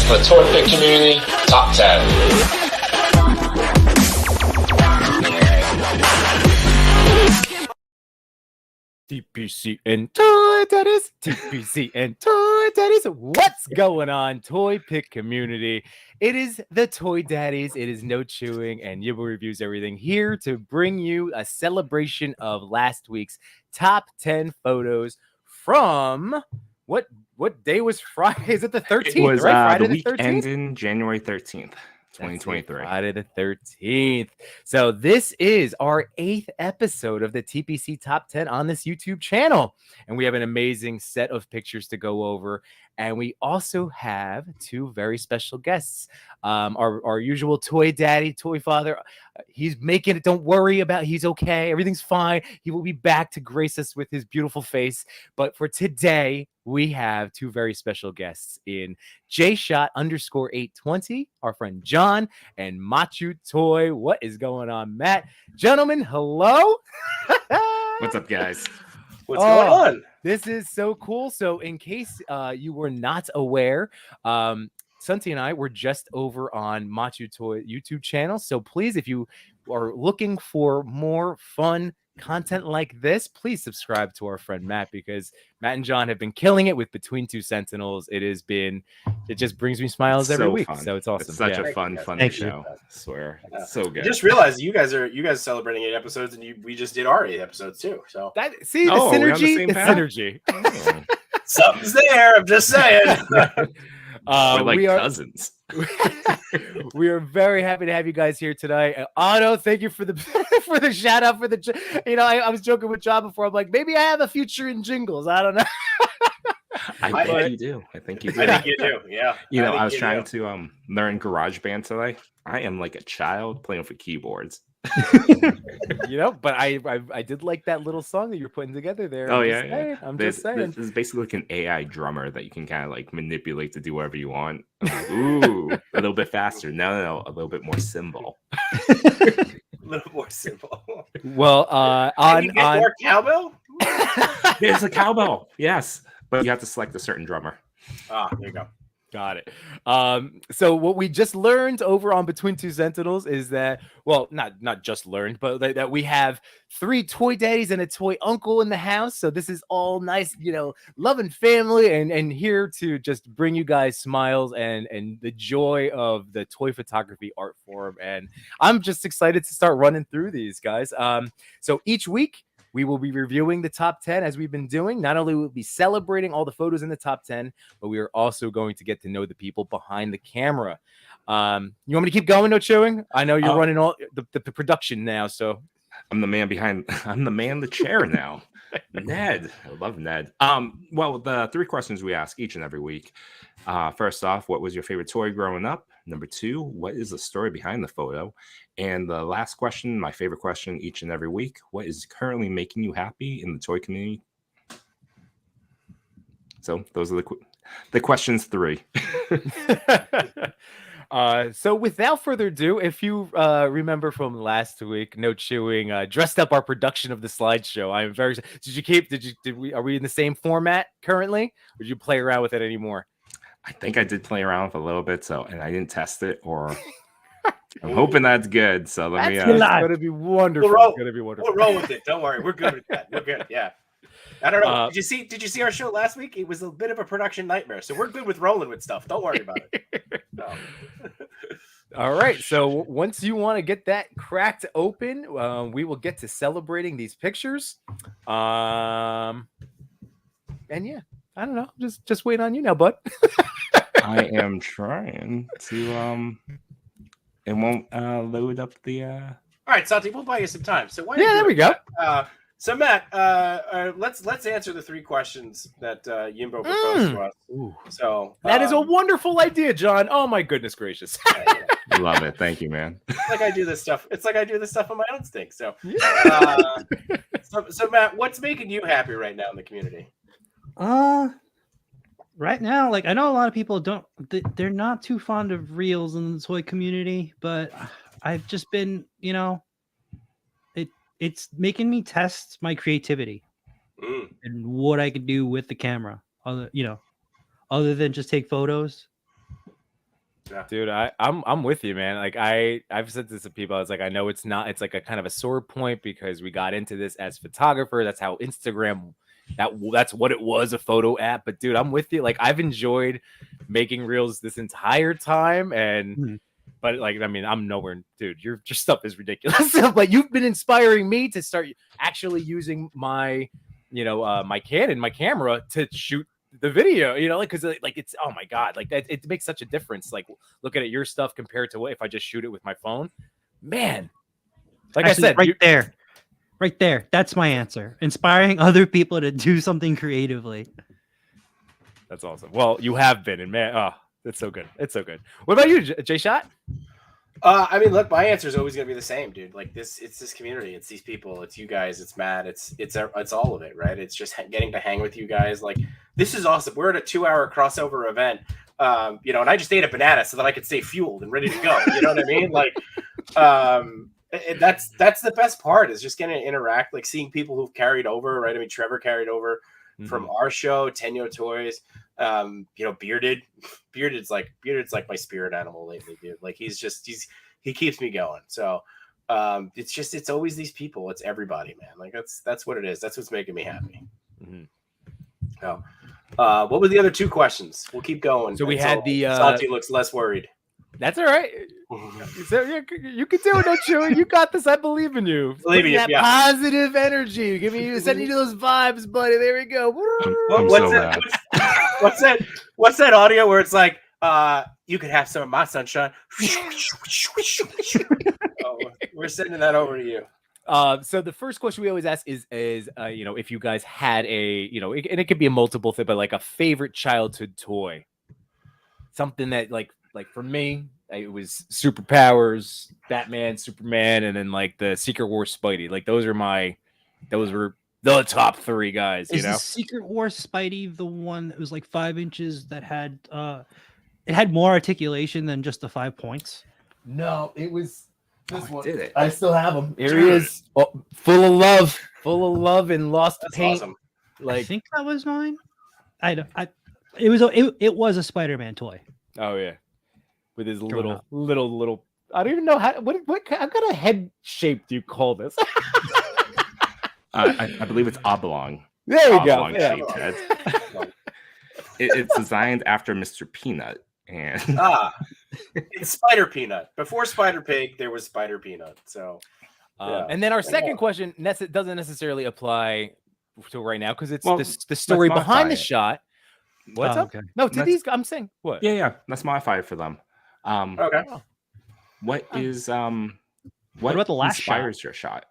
the Toy Pick Community Top 10. TPC and Toy Daddies, TPC and Toy Daddies. What's going on, Toy Pick Community? It is the Toy Daddies. It is No Chewing and Yibble Reviews Everything, here to bring you a celebration of last week's top 10 photos from what day was Friday? Is it the 13th? It was right? Friday the week 13th? ending January 13th. 2023. Friday the 13th. So this is our 8th episode of the TPC Top 10 on this YouTube channel. And we have an amazing set of pictures to go over. And we also have two very special guests. Our usual toy daddy, toy father. He's making it. Don't worry about it. He's okay. Everything's fine. He will be back to grace us with his beautiful face. But for today, we have two very special guests in JShot_820, our friend John, and Machu Toy. What is going on, Matt? Gentlemen, hello. What's up, guys? What's going on? This is so cool. So in case you were not aware, Santi and I were just over on Machu Toy YouTube channel. So please, if you are looking for more fun content like this, please subscribe to our friend Matt, because Matt and John have been killing it with Between Two Sentinels. It just brings me smiles every week. Fun. So it's awesome. It's such a fun show. I swear. It's so good. I just realized you guys celebrating 8 episodes, and we just did our 8 episodes too. So the synergy. Oh. Something's there. I'm just saying. We're like cousins. We are very happy to have you guys here today. Otto, thank you for the for the shout out for the. I was joking with John before. I'm like, maybe I have a future in jingles. I don't know. I think you do. I think you do. Yeah. I was trying to learn GarageBand today. I am like a child playing with keyboards. But I did like that little song that you're putting together there. I'm just saying. This is basically like an AI drummer that you can kind of like manipulate to do whatever you want. Ooh, a little bit faster. No, a little bit more cymbal. A little more simple. Well, on more cowbell. It's a cowbell, yes, but you have to select a certain drummer. There you go. Got it. So what we just learned over on Between Two Sentinels is that, well, not just learned, but that we have 3 toy daddies and a toy uncle in the house. So this is all nice, loving family, and here to just bring you guys smiles and the joy of the toy photography art form. And I'm just excited to start running through these guys. So each week, we will be reviewing the top 10 as we've been doing. Not only will we be celebrating all the photos in the top 10, but we are also going to get to know the people behind the camera. You want me to keep going, No Chewing? I know you're running all the production now, so. I'm the man in the chair now. Ned. I love Ned. Well, the 3 questions we ask each and every week. First off, what was your favorite toy growing up? Number 2, what is the story behind the photo? And the last question, my favorite question each and every week, what is currently making you happy in the toy community? So those are the questions 3. So without further ado, if you remember from last week, No Chewing dressed up our production of the slideshow. I'm very. Are we in the same format currently? Or did you play around with it anymore? I think I did play around with a little bit, and I didn't test it, or I'm hoping that's good. So let me. It's gonna be wonderful. We'll roll with it. Don't worry, we're good with that. We're good. Yeah. I don't know. Did you see our show last week? It was a bit of a production nightmare. So we're good with rolling with stuff. Don't worry about it. No. All right. So once you want to get that cracked open, we will get to celebrating these pictures. And yeah, I don't know. Just wait on you now, bud. I am trying to it won't load up the All right, Santi, we'll buy you some time. So there we go. So Matt, let's answer the 3 questions that Yimbo proposed to us. Ooh. So that is a wonderful idea, John. Oh my goodness gracious. Love it. Thank you, man. It's like I do this stuff on my own stink. So so Matt, what's making you happy right now in the community? Right now, like I know a lot of people they're not too fond of reels in the toy community, but I've just been, it's making me test my creativity and what I could do with the camera. Other than just take photos. Dude, I'm with you, man. Like I've said this to people. I was like, I know it's not. It's like a kind of a sore point because we got into this as photographer. That's how Instagram. That's what it was, a photo app. But dude, I'm with you. Like I've enjoyed making reels this entire time, and but like I mean, I'm nowhere, dude. Your stuff is ridiculous. Like you've been inspiring me to start actually using my, my Canon, my camera to shoot the video, like because like it's oh my god, like that it makes such a difference. Like looking at your stuff compared to what if I just shoot it with my phone, man. Like Actually, I said, right there, that's my answer. Inspiring other people to do something creatively. That's awesome. Well, you have been, and man, oh, it's so good. It's so good. What about you, Jay Shot? I mean, look, my answer is always going to be the same, dude. Like it's this community, it's these people, it's you guys, it's Matt, it's all of it, right? It's just getting to hang with you guys. Like this is awesome. We're at a 2-hour crossover event, and I just ate a banana so that I could stay fueled and ready to go. You know what I mean? Like, that's the best part is just getting to interact, like seeing people who've carried over, right? I mean, Trevor carried over from our show, Tenyo Toys. Bearded's like my spirit animal lately, dude. Like he keeps me going. So it's always these people. It's everybody, man. Like that's what it is. That's what's making me happy. So, what were the other 2 questions? We'll keep going. So we had the Santi looks less worried. That's all right. So you can do it, don't you? You got this. I believe in you. Believe in you. That positive energy. Sending you those vibes, buddy. There we go. What's that audio where it's like, you could have some of my sunshine. We're sending that over to you. So the first question we always ask is if you guys had a, and it could be a multiple thing, but like a favorite childhood toy, something that like for me, it was superpowers, Batman, Superman, and then like the Secret Wars Spidey. Like those were the top 3 guys. Is the Secret Wars Spidey the one that was like 5 inches that had it had more articulation than just the 5 points? No, it was this one. Did it? I still have him. Here he is, full of love and lost That's paint. awesome. I think that was mine. It was a Spider-Man toy. Oh yeah, with his little. I don't even know what kind of head shape do you call this? I believe it's oblong. There we go. Oblong Yeah. shaped head. It's designed after Mr. Peanut, and it's Spider Peanut. Before Spider Pig, there was Spider Peanut. So, and then our second question doesn't necessarily apply to right now because it's the story behind the shot. What's up? Okay. No, to these, I'm saying what? Yeah. Let's modify it for them. okay. What about the last inspires your shot?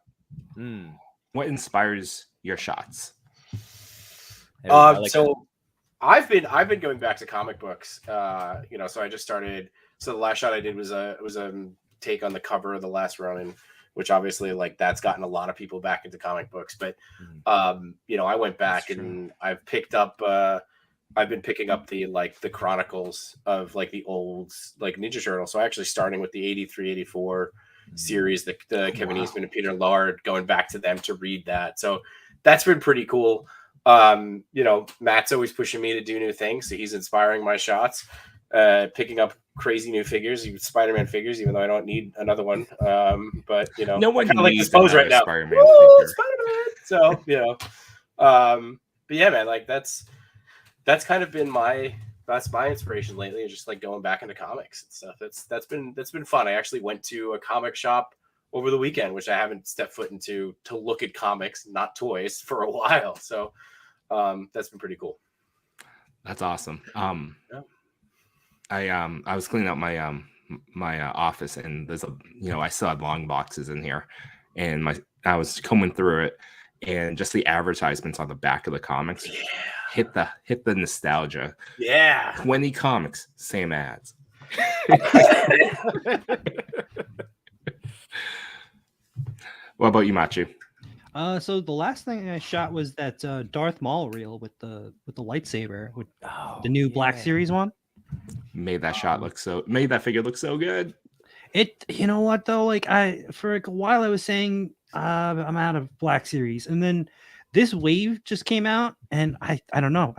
What inspires your shots? So I've been going back to comic books. So I just started. So the last shot I did was a take on the cover of the last Ronin, which obviously like that's gotten a lot of people back into comic books. But I went back and I've picked up. I've been picking up the chronicles of like the old like Ninja Turtles. So actually starting with the 83, 84 series, the Kevin Eastman and Peter Laird, going back to them to read that. So that's been pretty cool. Matt's always pushing me to do new things. So he's inspiring my shots, picking up crazy new figures, Spider-Man figures, even though I don't need another one. But no one kind of like needs this pose right now. Spider-Man Spider-Man. So, but yeah, man, like that's kind of been that's my inspiration lately, is just like going back into comics and stuff. That's been fun. I actually went to a comic shop over the weekend, which I haven't stepped foot into, to look at comics, not toys, for a while. So that's been pretty cool. That's awesome. I was cleaning out my office, and there's I still had long boxes in here, and I was combing through it, and just the advertisements on the back of the comics hit the nostalgia. Yeah. 20 comics, same ads. What about you, Machu? So the last thing I shot was that Darth Maul reel with the lightsaber, with the new Black Series one. Made that figure look so good. You know what though? Like for a while I was saying I'm out of Black Series, and then this wave just came out, and I don't know.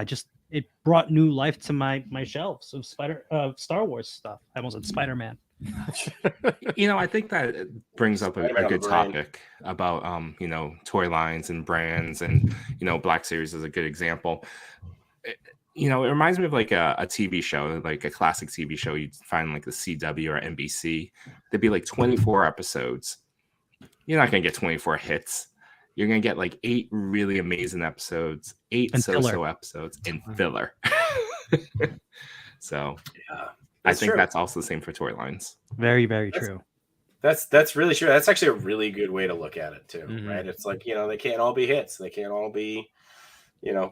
it brought new life to my shelves of Star Wars stuff. I almost said Spider-Man. I think that it brings up a Spider-Man on good the brain. topic about toy lines and brands, and Black Series is a good example. It reminds me of like a TV show, like a classic TV show you'd find like the CW or NBC. There'd be like 24 episodes. You're not gonna get 24 hits. You're gonna get like 8 really amazing episodes, 8 And so-so filler. episodes, and filler. So Yeah, I that's think true. that's also the same for toy lines. Very, very true. That's really true. That's actually a really good way to look at it too, Mhm. right? It's like they can't all be hits. They can't all be,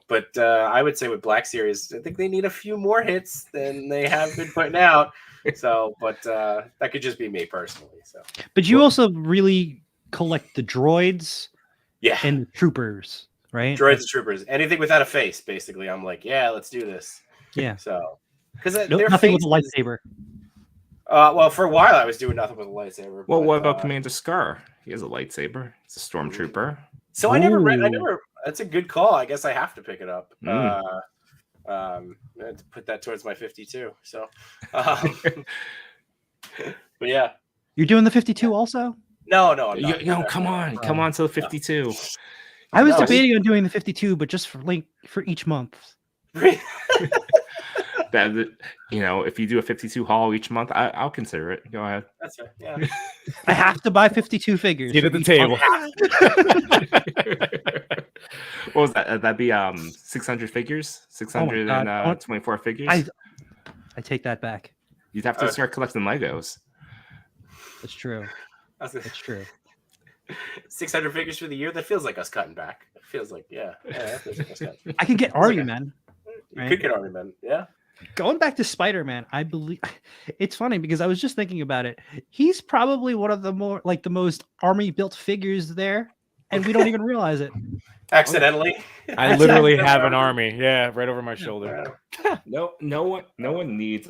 But I would say with Black Series, I think they need a few more hits than they have been putting out. So, but that could just be me personally. So, But you also really collect the droids yeah, and the troopers, right? droids and troopers, anything without a face, basically. I'm like, yeah, let's do this. Yeah. So, because Nothing with a lightsaber. Well, for a while I was doing nothing with a lightsaber. Well, but, what about Commander Scar? He has a lightsaber. He's a stormtrooper. So I never read. Ooh. That's a good call. I guess I have to pick it up. Mm. To put that towards my 52. So, but yeah, You're doing the 52 also? no, I'm not. Come on to the 52. I was No. debating on doing the 52, but just for each month. That if you do a 52 haul each month, I'll consider it. Go ahead. That's right. Yeah. I have to buy 52 figures. Get for at the each table. month. What was that? That'd be 600 figures, 624 figures. I take that back. You'd have to start collecting Legos. That's true. That's That's true. 600 figures for the year. That feels like us cutting back. It feels like that feels like us cutting. I can get Argument. You Right. could get Argument. Yeah. Going back to Spider-Man, I believe it's funny because I was just thinking about it. He's probably one of the most army built figures there, and we don't even realize it. Accidentally. I literally have an army. Yeah, right over my shoulder. No one needs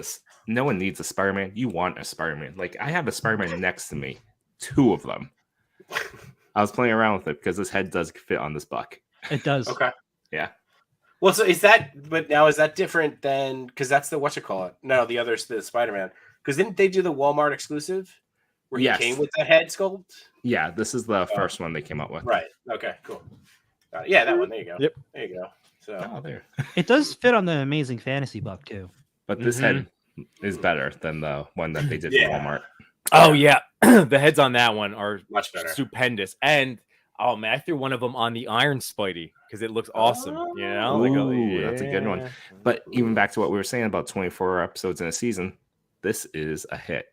a Spider-Man. You want a Spider-Man. Like I have a Spider-Man next to me, 2 of them. I was playing around with it because this head does fit on this buck. It does. Okay. Yeah. Well, so is that different than, because that's the whatchamacallit? No, the other's the Spider-Man. Because didn't they do the Walmart exclusive where he Yes. came with the head sculpt? Yeah, this is the first one they came up with. Right. Okay, cool. Yeah, that one. There you go. Yep. There you go. So Oh, there. It does fit on the Amazing Fantasy buck too. But this head is better than the one that they did Yeah. for Walmart. Oh yeah, the heads on that one are much better. stupendous. And oh man, I threw one of them on the Iron Spidey because it looks awesome. Ooh, that's a good one. But even back to what we were saying about 24 episodes in a season, this is a hit.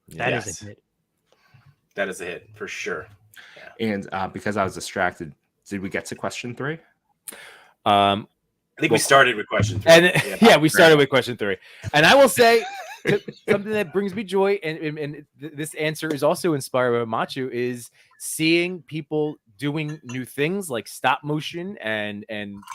That is Yes. a hit. That is a hit for sure. And because I was distracted, did we get to question 3? I think we started with question 3. And yeah, we started with question 3. And I will say something that brings me joy, and this answer is also inspired by Machu, is seeing people doing new things like stop motion and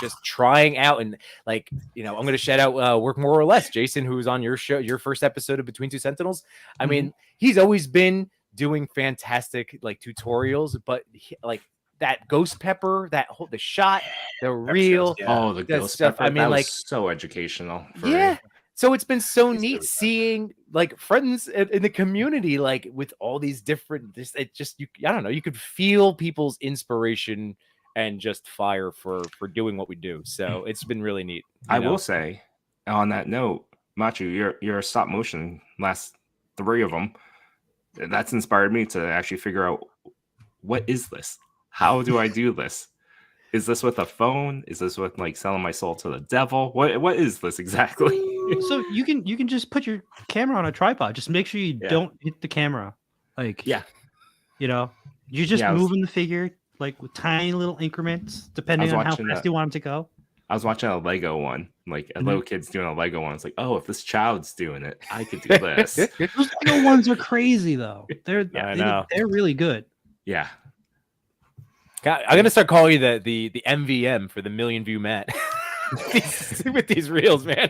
just trying out. And like, I'm going to shout out Work More or Less, Jason, who was on your show, your first episode of Between Two Sentinels. I mean, he's always been doing fantastic like tutorials, but like that ghost pepper, the shot, the reel, Oh, the that ghost stuff. pepper. I mean, that was like, so educational. yeah. So it's been so It's neat really fun. seeing like friends in the community, like with all these different, I don't know, you could feel people's inspiration and just fire for doing what we do. So it's been really neat. I will say, on that note, Machu, your stop motion last 3 of them, that's inspired me to actually figure out, what is this? How do I do this? Is this with a phone? Is this with like selling my soul to the devil? What is this exactly? So you can just put your camera on a tripod. Just make sure you don't hit the camera. Like Yeah. you're just Yeah, moving the figure like with tiny little increments, depending on how watching fast you want them to go. I was watching a Lego one, like a little kid's doing a Lego one. It's like, oh, if this child's doing it, I could do this. Those Lego ones are crazy though. I know. They're really good. Yeah. God, I'm gonna start calling you the MVM for the million view Matt with these reels, man.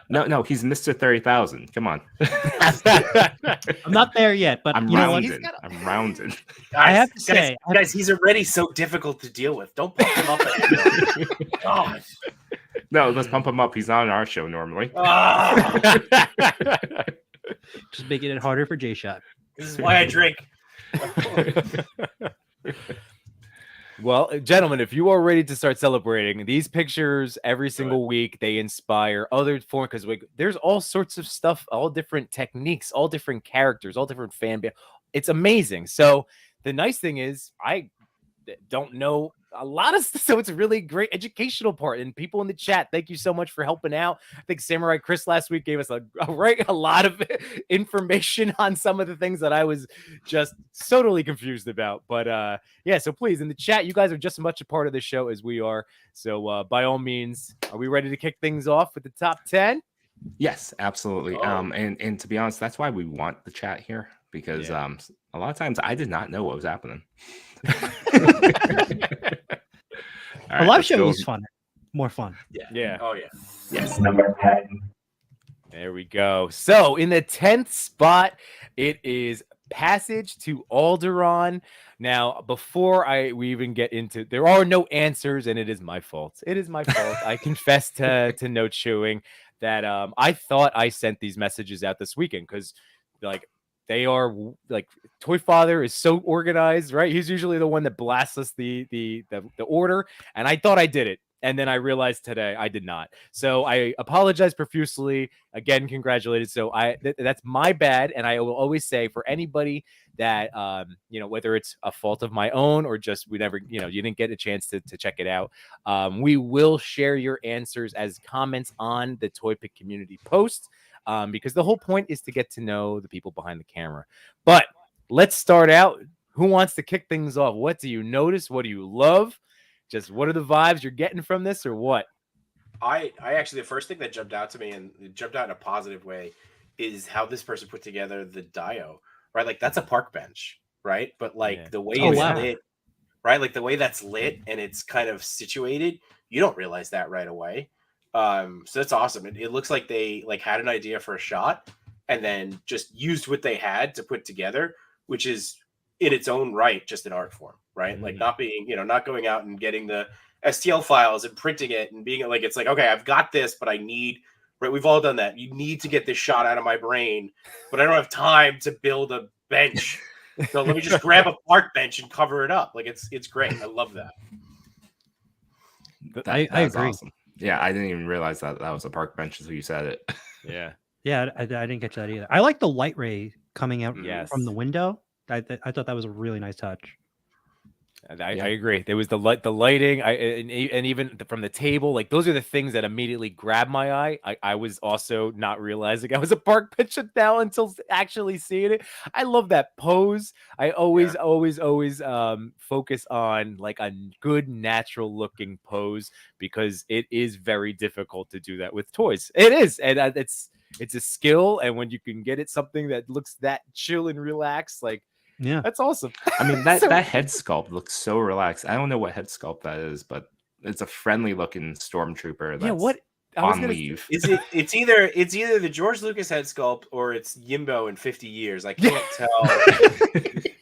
No, he's Mr. 30,000. Come on. I'm not there yet, but I'm you know what? rounded. I'm rounded. I have to say, guys, he's already so difficult to deal with. Don't pump him up. God. No, let's pump him up. He's not on our show normally. Ah, Just making it harder for J-Shot. this is why I drink. Well, gentlemen, if you are ready to start celebrating these pictures every single week, they inspire other form because there's all sorts of stuff, all different techniques, all different characters, all different fan base. It's amazing. So the nice thing is, I don't know a lot of stuff, so it's a really great educational part. And people in the chat, thank you so much for helping out. I think Samurai Chris last week gave us a lot of information on some of the things that I was just totally confused about. But yeah, so please, in the chat, you guys are just as much a part of the show as we are. So by all means, are we ready to kick things off with the top 10? Yes, absolutely. Oh. And to be honest, that's why we want the chat here, because a lot of times I did not know what was happening. All A right, live let's show go. is fun, more fun. Yeah. Oh yeah. Yes. Number 10. There we go. So in the 10th spot, it is Passage to Alderaan. Now, before we even get into, there are no answers, and it is my fault. It is my fault. I confess to no chewing that I thought I sent these messages out this weekend because, like, they are like Toy Father is so organized, right? He's usually the one that blasts us the order, and I thought I did it. And then I realized today I did not. So I apologize profusely. Again, congratulated. So that's my bad. And I will always say, for anybody that whether it's a fault of my own or just we never, you didn't get a chance to check it out. We will share your answers as comments on the Toy Pick community post. Because the whole point is to get to know the people behind the camera. But let's start out. Who wants to kick things off? What do you notice? What do you love? Just what are the vibes you're getting from this, or what? I actually, the first thing that jumped out to me, and it jumped out in a positive way, is how this person put together the dio, right? Like, that's a park bench, right? But like the way it's lit, right? Like the way that's lit and it's kind of situated, you don't realize that right away. So that's awesome. It looks like they had an idea for a shot and then just used what they had to put together, which is in its own right just an art form, right? Like not being, not going out and getting the STL files and printing it and being like, it's like, okay, I've got this, but I need, right? We've all done that. You need to get this shot out of my brain, but I don't have time to build a bench. So let me just grab a park bench and cover it up. Like it's great. I love that. I agree. Awesome. Yeah, I didn't even realize that was a park bench until you said it. Yeah, I didn't catch that either. I like the light ray coming out from the window. I thought that was a really nice touch. I agree. There was the lighting, and even from the table, like those are the things that immediately grabbed my eye. I was also not realizing I was a park bench now until actually seeing it. I love that pose. I always focus on like a good natural looking pose because it is very difficult to do that with toys. It is, and it's a skill. And when you can get it something that looks that chill and relaxed, like. Yeah, that's awesome. I mean, that head sculpt looks so relaxed. I don't know what head sculpt that is, but it's a friendly looking stormtrooper. That's what I was on leave. It's either the George Lucas head sculpt or it's Yimbo in 50 years. I can't tell.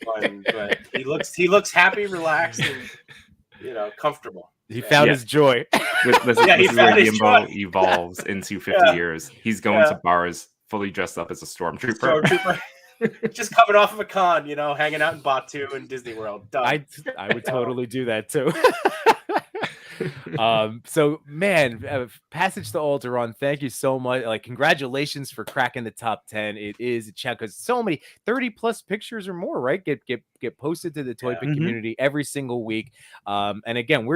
But he looks happy, relaxed, and comfortable. He found his joy. This is where Yimbo evolves into 50 years. He's going to bars fully dressed up as a stormtrooper. Just coming off of a con, hanging out in Batu and Disney World. Done. I would totally do that too. So man, Passage to Alderaan, thank you so much. Like, congratulations for cracking the top 10. It is a challenge because so many 30 plus pictures or more, right? Get posted to the Toy Pick community every single week. And again,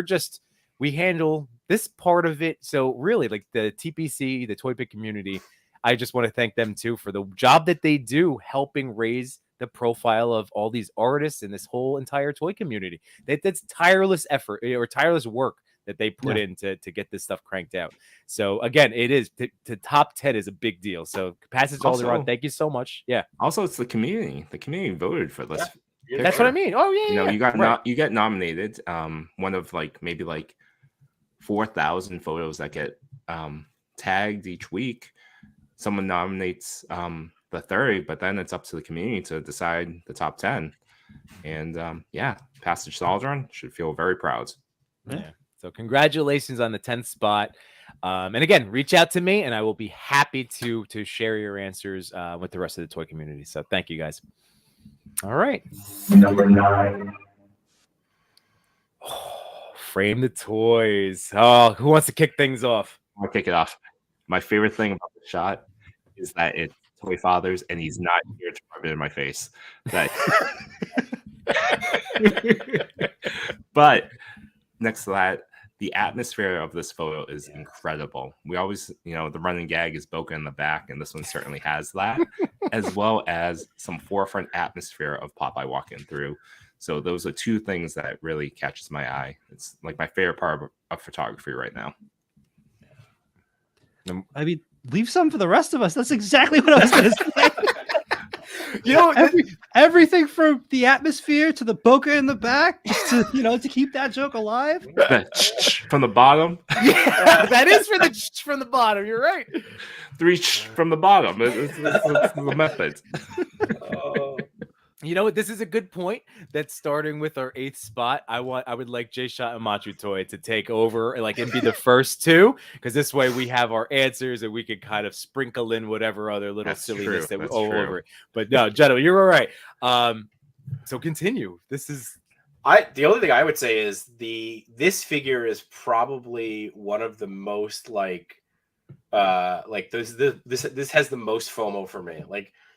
we handle this part of it. So really, like the TPC, the Toy Pick community, I just want to thank them too for the job that they do helping raise the profile of all these artists and this whole entire toy community. That's tireless effort or tireless work that they put in to get this stuff cranked out. So again, it is to top 10 is a big deal. So Passage to Alderaan, thank you so much. Yeah. Also, it's the community. The community voted for this. Yeah. That's what I mean. Oh yeah. You get nominated. One of maybe 4,000 photos that get tagged each week. Someone nominates the 30, but then it's up to the community to decide the top 10. And Passage to Alderaan should feel very proud. Yeah. So congratulations on the 10th spot. And again, reach out to me, and I will be happy to share your answers with the rest of the toy community. So thank you guys. All right. Number 9. Frame the toys. Oh, who wants to kick things off? I'll kick it off. My favorite thing about the shot is that it's Toy Fathers, and he's not here to rub it in my face. That... But next to that, the atmosphere of this photo is incredible. We always, the running gag is Boca in the back, and this one certainly has that, as well as some forefront atmosphere of Popeye walking through. So those are two things that really catches my eye. It's like my favorite part of photography right now. I mean, leave some for the rest of us. That's exactly what I was going to say. Everything from the atmosphere to the Boca in the back, just to, to keep that joke alive. From the bottom. Yeah, that is from the bottom. You're right. 3 from the bottom. It's the method. You know what? This is a good point. That starting with our 8th spot, I would like Jay Shot and Machu Toy to take over, and be the first 2, because this way we have our answers and we can kind of sprinkle in whatever other little silliness that we over it. But no, gentlemen, you're all right. So continue. This is the only thing I would say is this figure is probably one of the most this has the most FOMO for me.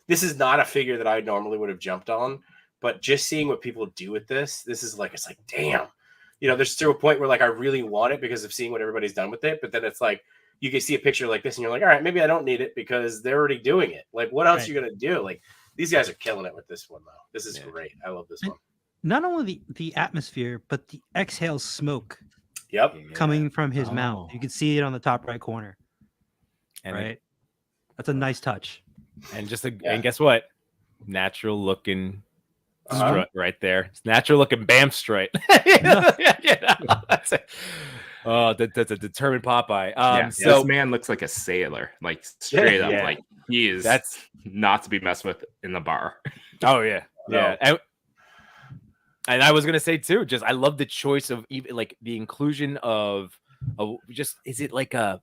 This is not a figure that I normally would have jumped on, but just seeing what people do with this is it's like, damn, there's to a point where I really want it because of seeing what everybody's done with it. But then it's like, you can see a picture like this and you're like, all right, maybe I don't need it because they're already doing it. What else are you going to do? These guys are killing it with this one though. This is great. I love this one. Not only the atmosphere, but the exhale smoke. Yep. Coming from his mouth. You can see it on the top right corner. And that's a nice touch. And and guess what? Natural looking strut right there. It's natural looking Bam strut. That's a determined Popeye. So this man looks like a sailor, straight up. Yeah. He is. That's not to be messed with in the bar. Oh yeah, yeah. And I was gonna say too, I love the choice of even the inclusion of is it like a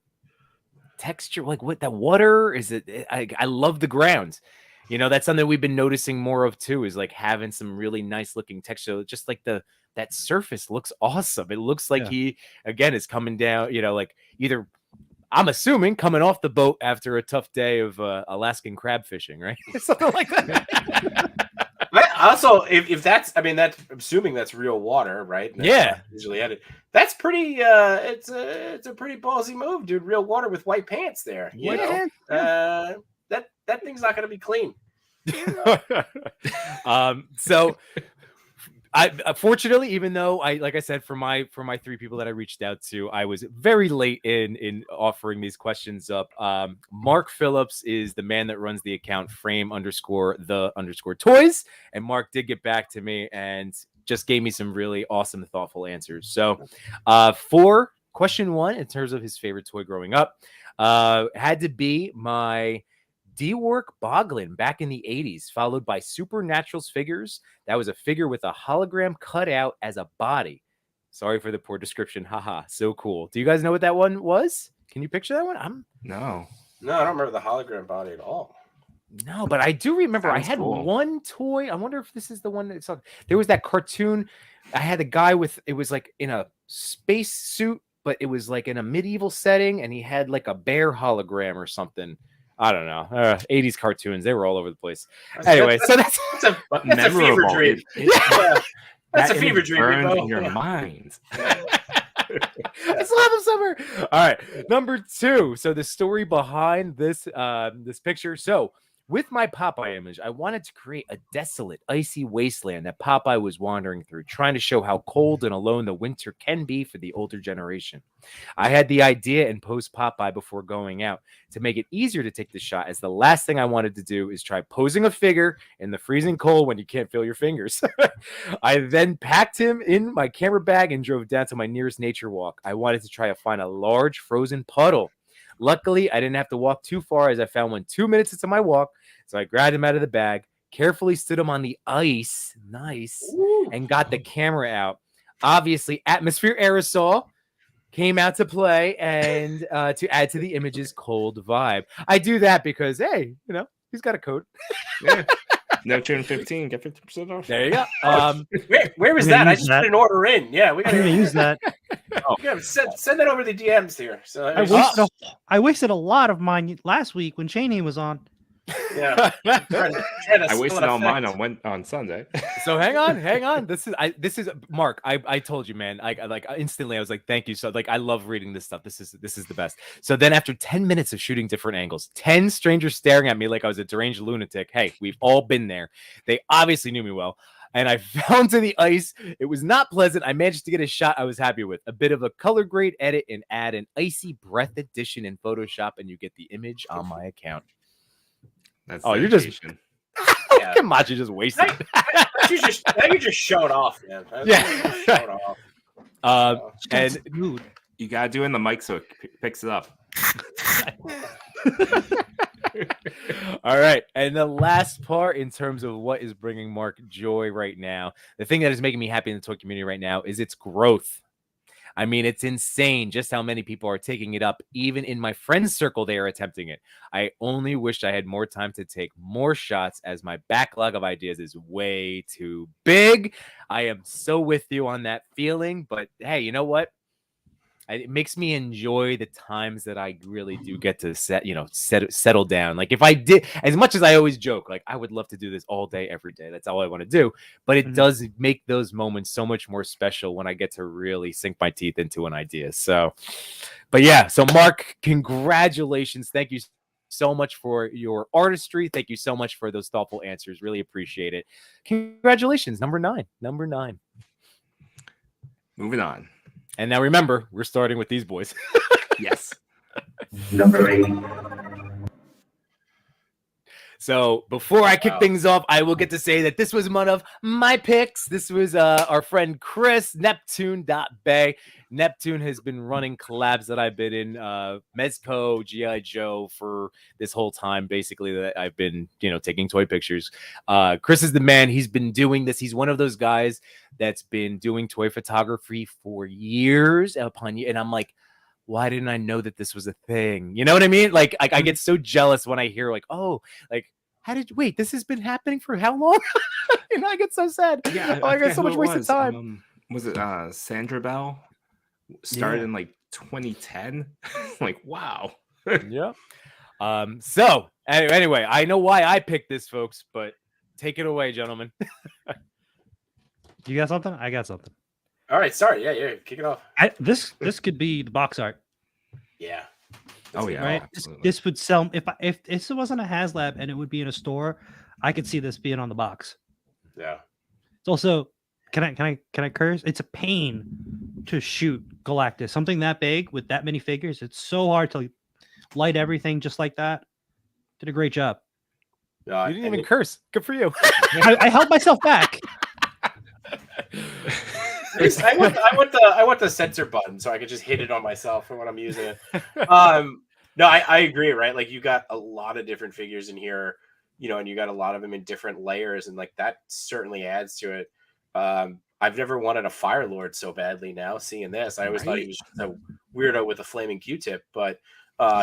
texture, what that water is it? I love the ground. That's something we've been noticing more of too, is having some really nice looking texture. Just that surface looks awesome. It looks like he again is coming down, either I'm assuming coming off the boat after a tough day of Alaskan crab fishing, right? Something like that. Also, if that's assuming that's real water, right? Yeah, usually added. That's pretty. It's a pretty ballsy move, dude. Real water with white pants there. That thing's not going to be clean. So I fortunately, even though like I said, for my 3 people that I reached out to, I was very late in offering these questions up. Mark Phillips is the man that runs the account frame_the_toys, and Mark did get back to me and just gave me some really awesome, thoughtful answers. So for question 1, in terms of his favorite toy growing up, had to be my D-Work Boglin back in the 80s, followed by Supernatural's figures. That was a figure with a hologram cut out as a body. Sorry for the poor description. Haha, so cool. Do you guys know what that one was? Can you picture that one? No, I don't remember the hologram body at all. No, but I do remember I had one toy. I wonder if this is the one that's there was that cartoon. I had a guy it was in a space suit, but it was in a medieval setting, and he had a bear hologram or something. I don't know. 80s cartoons, they were all over the place. Anyway, that's a fever dream. That's a fever dream in your mind. I still have them somewhere. All right, number 2. So the story behind this picture. So with my Popeye image, I wanted to create a desolate, icy wasteland that Popeye was wandering through, trying to show how cold and alone the winter can be for the older generation. I had the idea and posed Popeye before going out to make it easier to take the shot, as the last thing I wanted to do is try posing a figure in the freezing cold when you can't feel your fingers. I then packed him in my camera bag and drove down to my nearest nature walk. I wanted to try to find a large frozen puddle. Luckily, I didn't have to walk too far, as I found one 2 minutes into my walk. So I grabbed him out of the bag, carefully stood him on the ice, and got the camera out. Obviously, atmosphere aerosol. came out to play and to add to the image's cold vibe. I do that because, hey, he's got a code. Yeah. No tune 15, get 50% off. There you go. Where was I'm gonna that? I use just that. put an order in. Yeah, we I'm gonna gotta use that. send that over the DMs here. So I wasted a lot of mine last week when Cheney was on. yeah, I wasted all mine on Sunday. So hang on. This is Mark. I told you, man. I instantly I was like, thank you. So like, I love reading this stuff. This is the best. So then after 10 minutes of shooting different angles, 10 strangers staring at me like I was a deranged lunatic. Hey, we've all been there. They obviously knew me well. And I fell into the ice. It was not pleasant. I managed to get a shot I was happy with. A bit of a color grade edit and add an icy breath addition in Photoshop, and you get the image on my account. That's you're just Yeah. Kamachi just wasted. Now you're just showing off, man. Yeah. Showing off. And Mood. You gotta do it in the mic so it picks it up. all right. And the last part in terms of what is bringing Mark joy right now, the thing that is making me happy in the toy community right now is its growth. I mean, it's insane just how many people are taking it up. Even in my friends circle, they are attempting it. I only wish I had more time to take more shots as my backlog of ideas is way too big. I am so with you on that feeling, but hey, you know what? It makes me enjoy the times that I really do get to settle down. Like if I did, as much as I always joke, like I would love to do this all day, every day. That's all I want to do. But it does make those moments so much more special when I get to really sink my teeth into an idea. So, but yeah, so Mark, congratulations. Thank you so much for your artistry. Thank you so much for those thoughtful answers. Really appreciate it. Congratulations. Number 9. Moving on. And now remember, we're starting with these boys. Yes. Number 8. So before I kick things off, I will get to say that this was one of my picks. This was our friend Chris, Neptune.bay. Neptune has been running collabs that I've been in, Mezco, G.I. Joe, for this whole time, basically, that I've been, taking toy pictures. Chris is the man. He's been doing this. He's one of those guys that's been doing toy photography for years upon years. And I'm like, why didn't I know that this was a thing? You know what I mean? Like I get so jealous when I hear like, oh, like, wait, this has been happening for how long? I get so sad. Yeah. I got so much wasted time. Was it Sandra Bell? Started in like 2010. Like, wow. Yeah. So anyway, I know why I picked this, folks, but take it away, gentlemen. You got something? I got something. All right, sorry. Yeah, kick it off. This could be the box art. Yeah. Oh yeah, right. This would sell if this wasn't a HasLab and it would be in a store. I could see this being on the box. Yeah. It's also can I curse? It's a pain to shoot Galactus. Something that big with that many figures. It's so hard to light everything just like that. Did a great job. You didn't even curse. Good for you. I held myself back. I want the censor button so I could just hit it on myself for when I'm using it. No, I agree, right? Like you got a lot of different figures in here, and you got a lot of them in different layers, and like that certainly adds to it. I've never wanted a Fire Lord so badly. Now seeing this, I always thought he was just a weirdo with a flaming Q-tip, but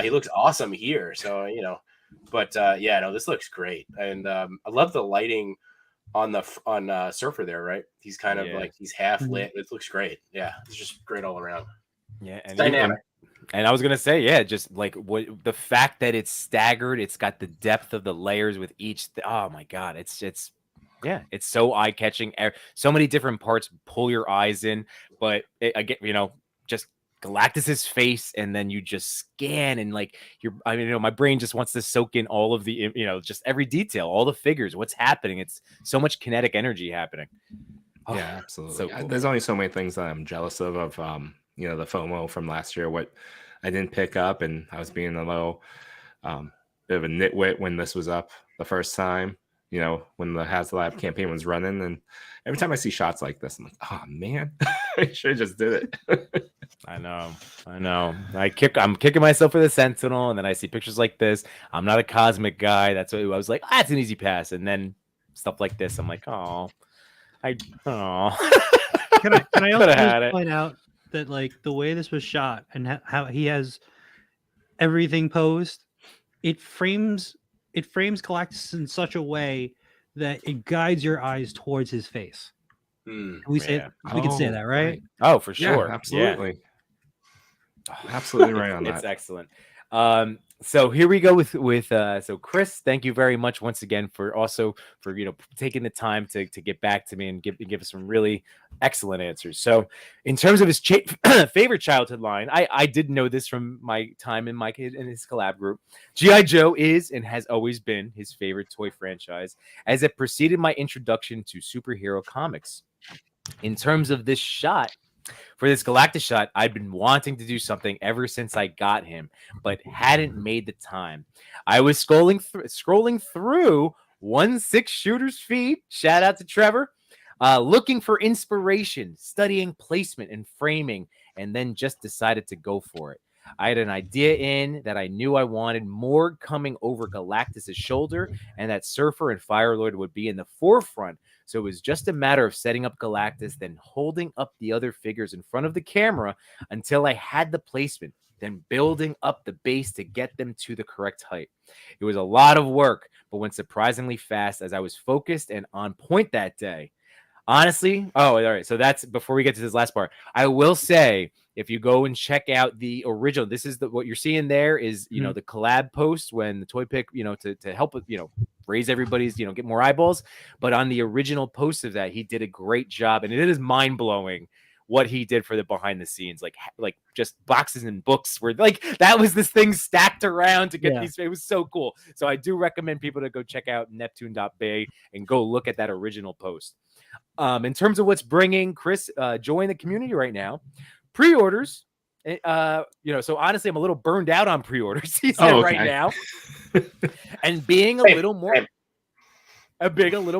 he looks awesome here. So yeah, no, this looks great, and I love the lighting on Surfer there, right? He's kind of like he's half lit. It looks great. Yeah, it's just great all around. Yeah, and it's dynamic. And I was gonna say, yeah, just like the fact that it's staggered, it's got the depth of the layers with each. Oh my god, it's so eye catching. So many different parts pull your eyes in, but again, just Galactus's face, and then you just scan and like my brain just wants to soak in all of the just every detail, all the figures, what's happening. It's so much kinetic energy happening. Yeah, absolutely. So cool. There's only so many things that I'm jealous of the FOMO from last year, what I didn't pick up, and I was being a little bit of a nitwit when this was up the first time, when the HasLab campaign was running. And every time I see shots like this, I'm like, oh man, I should have just did it. I know. I'm kicking myself for the Sentinel, and then I see pictures like this. I'm not a cosmic guy. That's what I was like, that's an easy pass. And then stuff like this, I'm like, Can I also point out that like the way this was shot and how he has everything posed, it frames Galactus in such a way that it guides your eyes towards his face. Hmm. We say Yeah. we can say Oh, that, right? Oh, for Yeah, sure. absolutely. Absolutely right on It's that. excellent. So here we go with so Chris, thank you very much once again for taking the time to get back to me and give us some really excellent answers. So in terms of his favorite childhood line, I did know this from my time in his collab group. G.I. Joe is and has always been his favorite toy franchise, as it preceded my introduction to superhero comics. In terms of this shot, for this Galactus shot, I'd been wanting to do something ever since I got him, but hadn't made the time. I was scrolling through 1/6 Shooter's feed. Shout out to Trevor. Looking for inspiration, studying placement and framing, and then just decided to go for it. I had an idea in that I knew I wanted more coming over Galactus's shoulder, and that Surfer and Firelord would be in the forefront. So it was just a matter of setting up Galactus, then holding up the other figures in front of the camera until I had the placement, then building up the base to get them to the correct height. It was a lot of work, but went surprisingly fast as I was focused and on point that day. Honestly, all right. So that's before we get to this last part. I will say, if you go and check out the original, this is what you're seeing there is, the collab post when the toy pick, to help with, raise everybody's, get more eyeballs. But on the original post of that, he did a great job, and it is mind blowing what he did for the behind the scenes, like just boxes and books where like that was this thing stacked around to get these. It was so cool. So I do recommend people to go check out Neptune.bay and go look at that original post. In terms of what's bringing Chris joy in the community right now, pre-orders. So honestly, I'm a little burned out on pre-orders right now, and being a little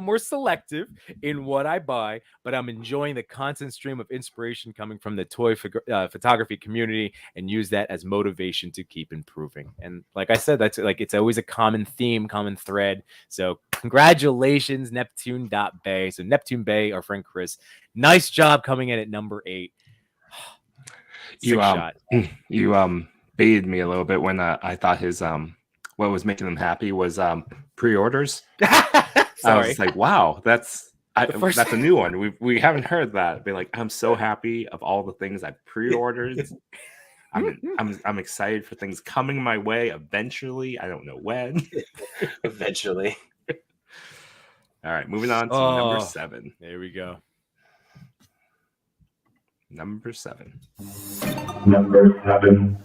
more selective in what I buy, but I'm enjoying the constant stream of inspiration coming from the toy photography community, and use that as motivation to keep improving. And like I said, that's like it's always a common theme, common thread. So congratulations, Neptune.bay. So Neptune Bay, our friend Chris, nice job coming in at number 8. You baited me a little bit when I thought his what was making him happy was pre-orders. I was like, wow, that's a new one. We haven't heard that. Be like, I'm so happy of all the things I pre-ordered. I'm excited for things coming my way eventually. I don't know when. Eventually. All right, moving on to number 7. There we go. Number 7. Number 7.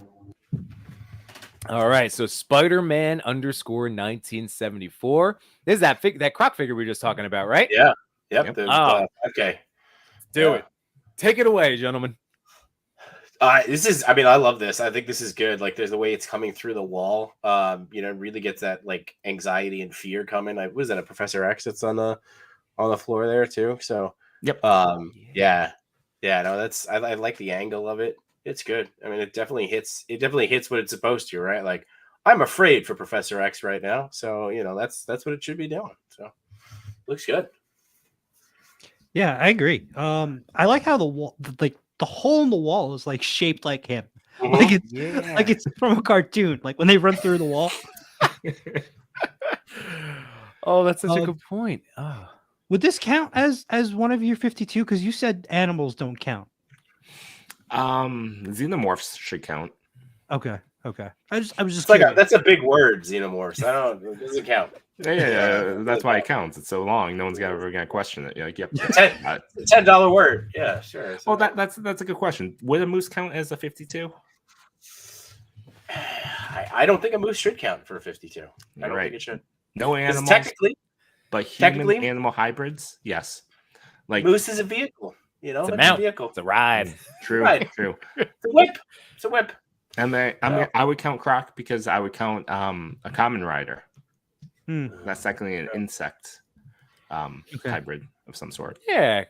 All right, so Spider-Man _1974. This is that Croc figure we were just talking about, right? Yeah. Yep. Okay. Okay. Do it. Take it away, gentlemen. I love this. I think this is good. Like, there's the way it's coming through the wall. Really gets that like anxiety and fear coming. Was that a Professor X that's on the floor there too? So yep. Yeah. No, I like the angle of it. It's good. I mean, it definitely hits what it's supposed to, right? Like, I'm afraid for Professor X right now. So, that's what it should be doing. So looks good. Yeah, I agree. I like how the wall, like the hole in the wall is like shaped like him. Mm-hmm. Like it's from a cartoon, like when they run through the wall. Oh, that's such a good point. Oh. Would this count as one of your 52? Because you said animals don't count. Xenomorphs should count. Okay. I was just like that's a big word, xenomorphs. It doesn't count. Yeah. That's why it counts. It's so long. No one's ever gonna question it. Like, yep. $10 word. Yeah, sure. Well, that's a good question. Would a moose count as a 52? I don't think a moose should count for a 52. I don't think it should. No animals. Technically, animal hybrids. Yes. Like moose is a vehicle. It's a vehicle. It's a ride. True. True. It's a whip. And I would count Croc because I would count a common rider. That's technically an insect hybrid of some sort. Yeah,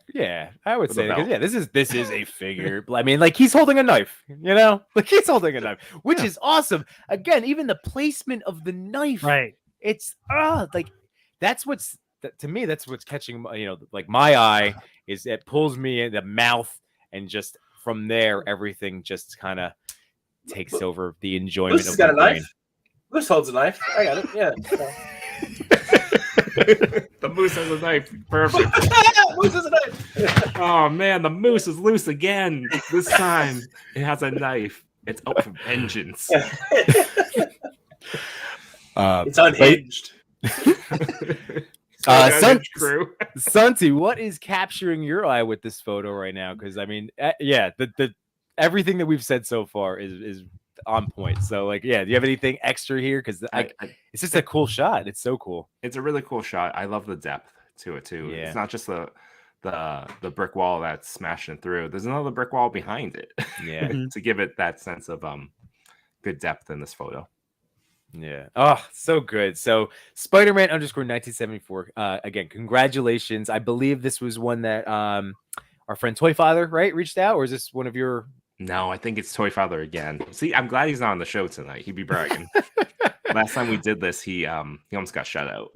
I would say because this is a figure. I mean, like he's holding a knife, like he's holding a knife, which is awesome. Again, even the placement of the knife, right? It's like that's what's to me. That's what's catching like my eye is it pulls me in the mouth and just from there, everything just kind of takes over the enjoyment Moose has of got my a brain. knife. Moose holds a knife. I got it. Yeah. The moose has a knife. Perfect. Moose has a knife. Oh man, the moose is loose again. This time it has a knife. It's out for vengeance. It's unhinged. Crew. Santi, what is capturing your eye with this photo right now? Because I mean, the everything that we've said so far is on point. So like, yeah, do you have anything extra here? Because it's just a cool shot. It's so cool. It's a really cool shot. I love the depth to it too. Yeah. It's not just the brick wall that's smashing through. There's another brick wall behind it. Yeah. To give it that sense of good depth in this photo. Yeah. Oh, so good. So Spider-Man _ 1974. Again, congratulations. I believe this was one that our friend Toy Father, right, reached out, or is this one of your? No, I think it's Toy Father again. See, I'm glad he's not on the show tonight. He'd be bragging. Last time we did this, he almost got shut out.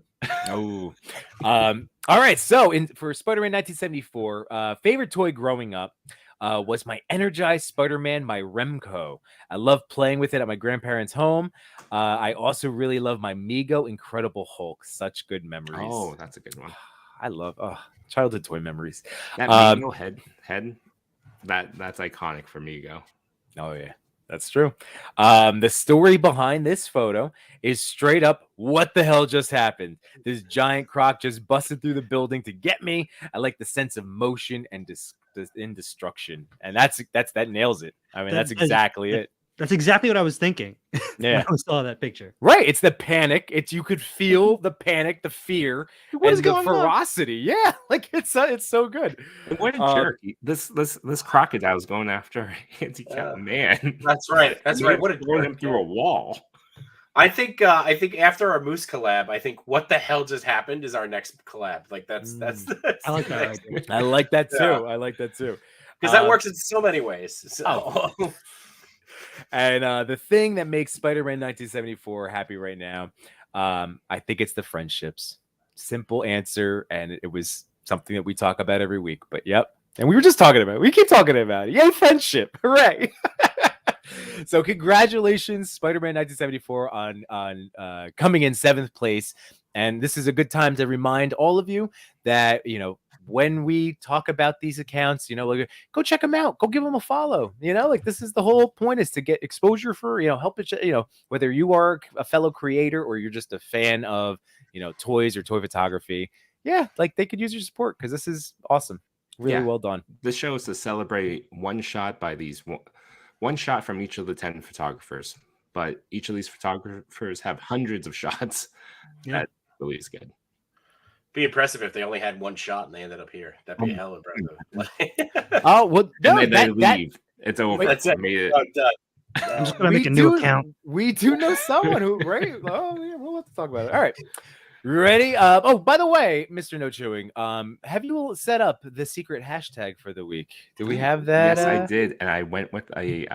Oh. All right. So for Spider-Man 1974, favorite toy growing up was my Energized Spider-Man, my Remco. I love playing with it at my grandparents' home. I also really love my Mego Incredible Hulk. Such good memories. Oh, that's a good one. I love childhood toy memories. That Mego head, that's iconic for Mego. Oh yeah, that's true. The story behind this photo is straight up what the hell just happened. This giant croc just busted through the building to get me. I like the sense of motion and destruction, and that nails it. I mean, that's exactly it. That's exactly what I was thinking. Yeah, when I saw that picture. Right. It's the panic. You could feel the panic, the fear, What is and the going on? ferocity. Yeah, like it's so good. And what a jerk! This crocodile was going after a handicapped man. That's right. That's right. What a throwing him through a wall. I think after our Moose collab, I think what the hell just happened is our next collab. Like that's I like that idea. I like that too. Yeah. I like that too. Because that works in so many ways. So. And the thing that makes Spider-Man 1974 happy right now, I think it's the friendships. Simple answer, and it was something that we talk about every week. But yep, and we were just talking about it. We keep talking about it. Yay, friendship! Hooray! So congratulations, Spider-Man 1974, on coming in 7th place. And this is a good time to remind all of you that, when we talk about these accounts, like, go check them out, go give them a follow. Like this is the whole point, is to get exposure for, help it, whether you are a fellow creator or you're just a fan of, toys or toy photography. Yeah, like they could use your support because this is awesome. Really well done. This show is to celebrate one shot by these one shot from each of the 10 photographers, but each of these photographers have hundreds of shots. Yeah. That really is good. Be impressive if they only had one shot and they ended up here. That'd be hell impressive. Oh well, no, and then they leave. It's over. That's it. Made it. Oh, done. I'm just gonna make a new account. We do know someone who, right? Oh, yeah, we'll have to talk about it. All right. Ready? Oh, by the way, Mr. No Chewing, have you set up the secret hashtag for the week? Do we have that? Yes, I did, and I went with a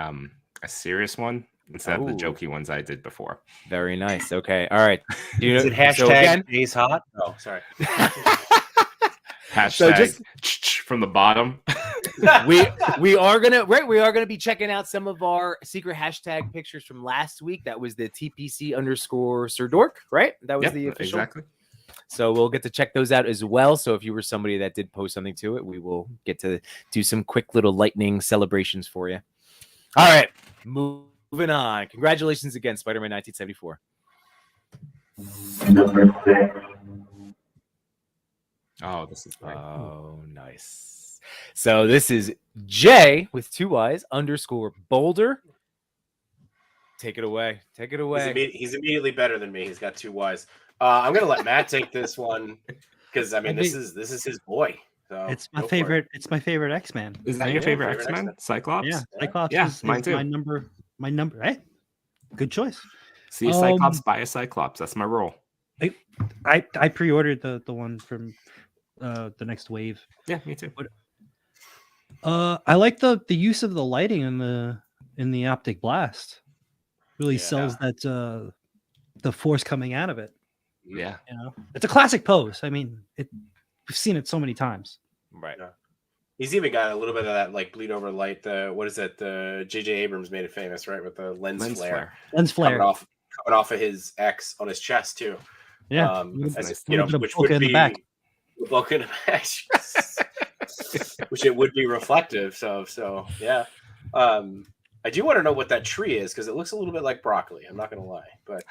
serious one instead of the jokey ones I did before. Very nice. Okay. All right. Is it hashtag days hot? Oh, sorry. Hashtag So just from the bottom. we are gonna be checking out some of our secret hashtag pictures from last week. That was the TPC _ Sir Dork, right? That was the official. Exactly. So we'll get to check those out as well. So if you were somebody that did post something to it, we will get to do some quick little lightning celebrations for you. All right, moving on. Congratulations again, Spider-Man 1974. Number 6. Oh, this is great. Oh, nice. So this is J with 2 Y's _ Boulder. Take it away. Take it away. He's immediately better than me. He's got 2 Y's. I'm gonna let Matt take this one because I mean this is his boy. So It's my favorite. It's my favorite X-Man. Is that your favorite X-Men? Cyclops? Yeah, Cyclops. Yeah, is mine too. My number. Right? Good choice. See a Cyclops, buy a Cyclops. That's my role. I pre-ordered the one from the next wave. Yeah, me too. I like the use of the lighting in the optic blast. Really sells that the force coming out of it. Yeah. It's a classic pose. I mean, we've seen it so many times. Right. He's even got a little bit of that like bleed over light. The what is that? The J.J. Abrams made it famous, right? With the lens flare Lens flare. coming off of his X on his chest too. Yeah. Nice. You know, which would be the bulk in the back, which it would be reflective. So yeah. I do want to know what that tree is because it looks a little bit like broccoli. I'm not going to lie, but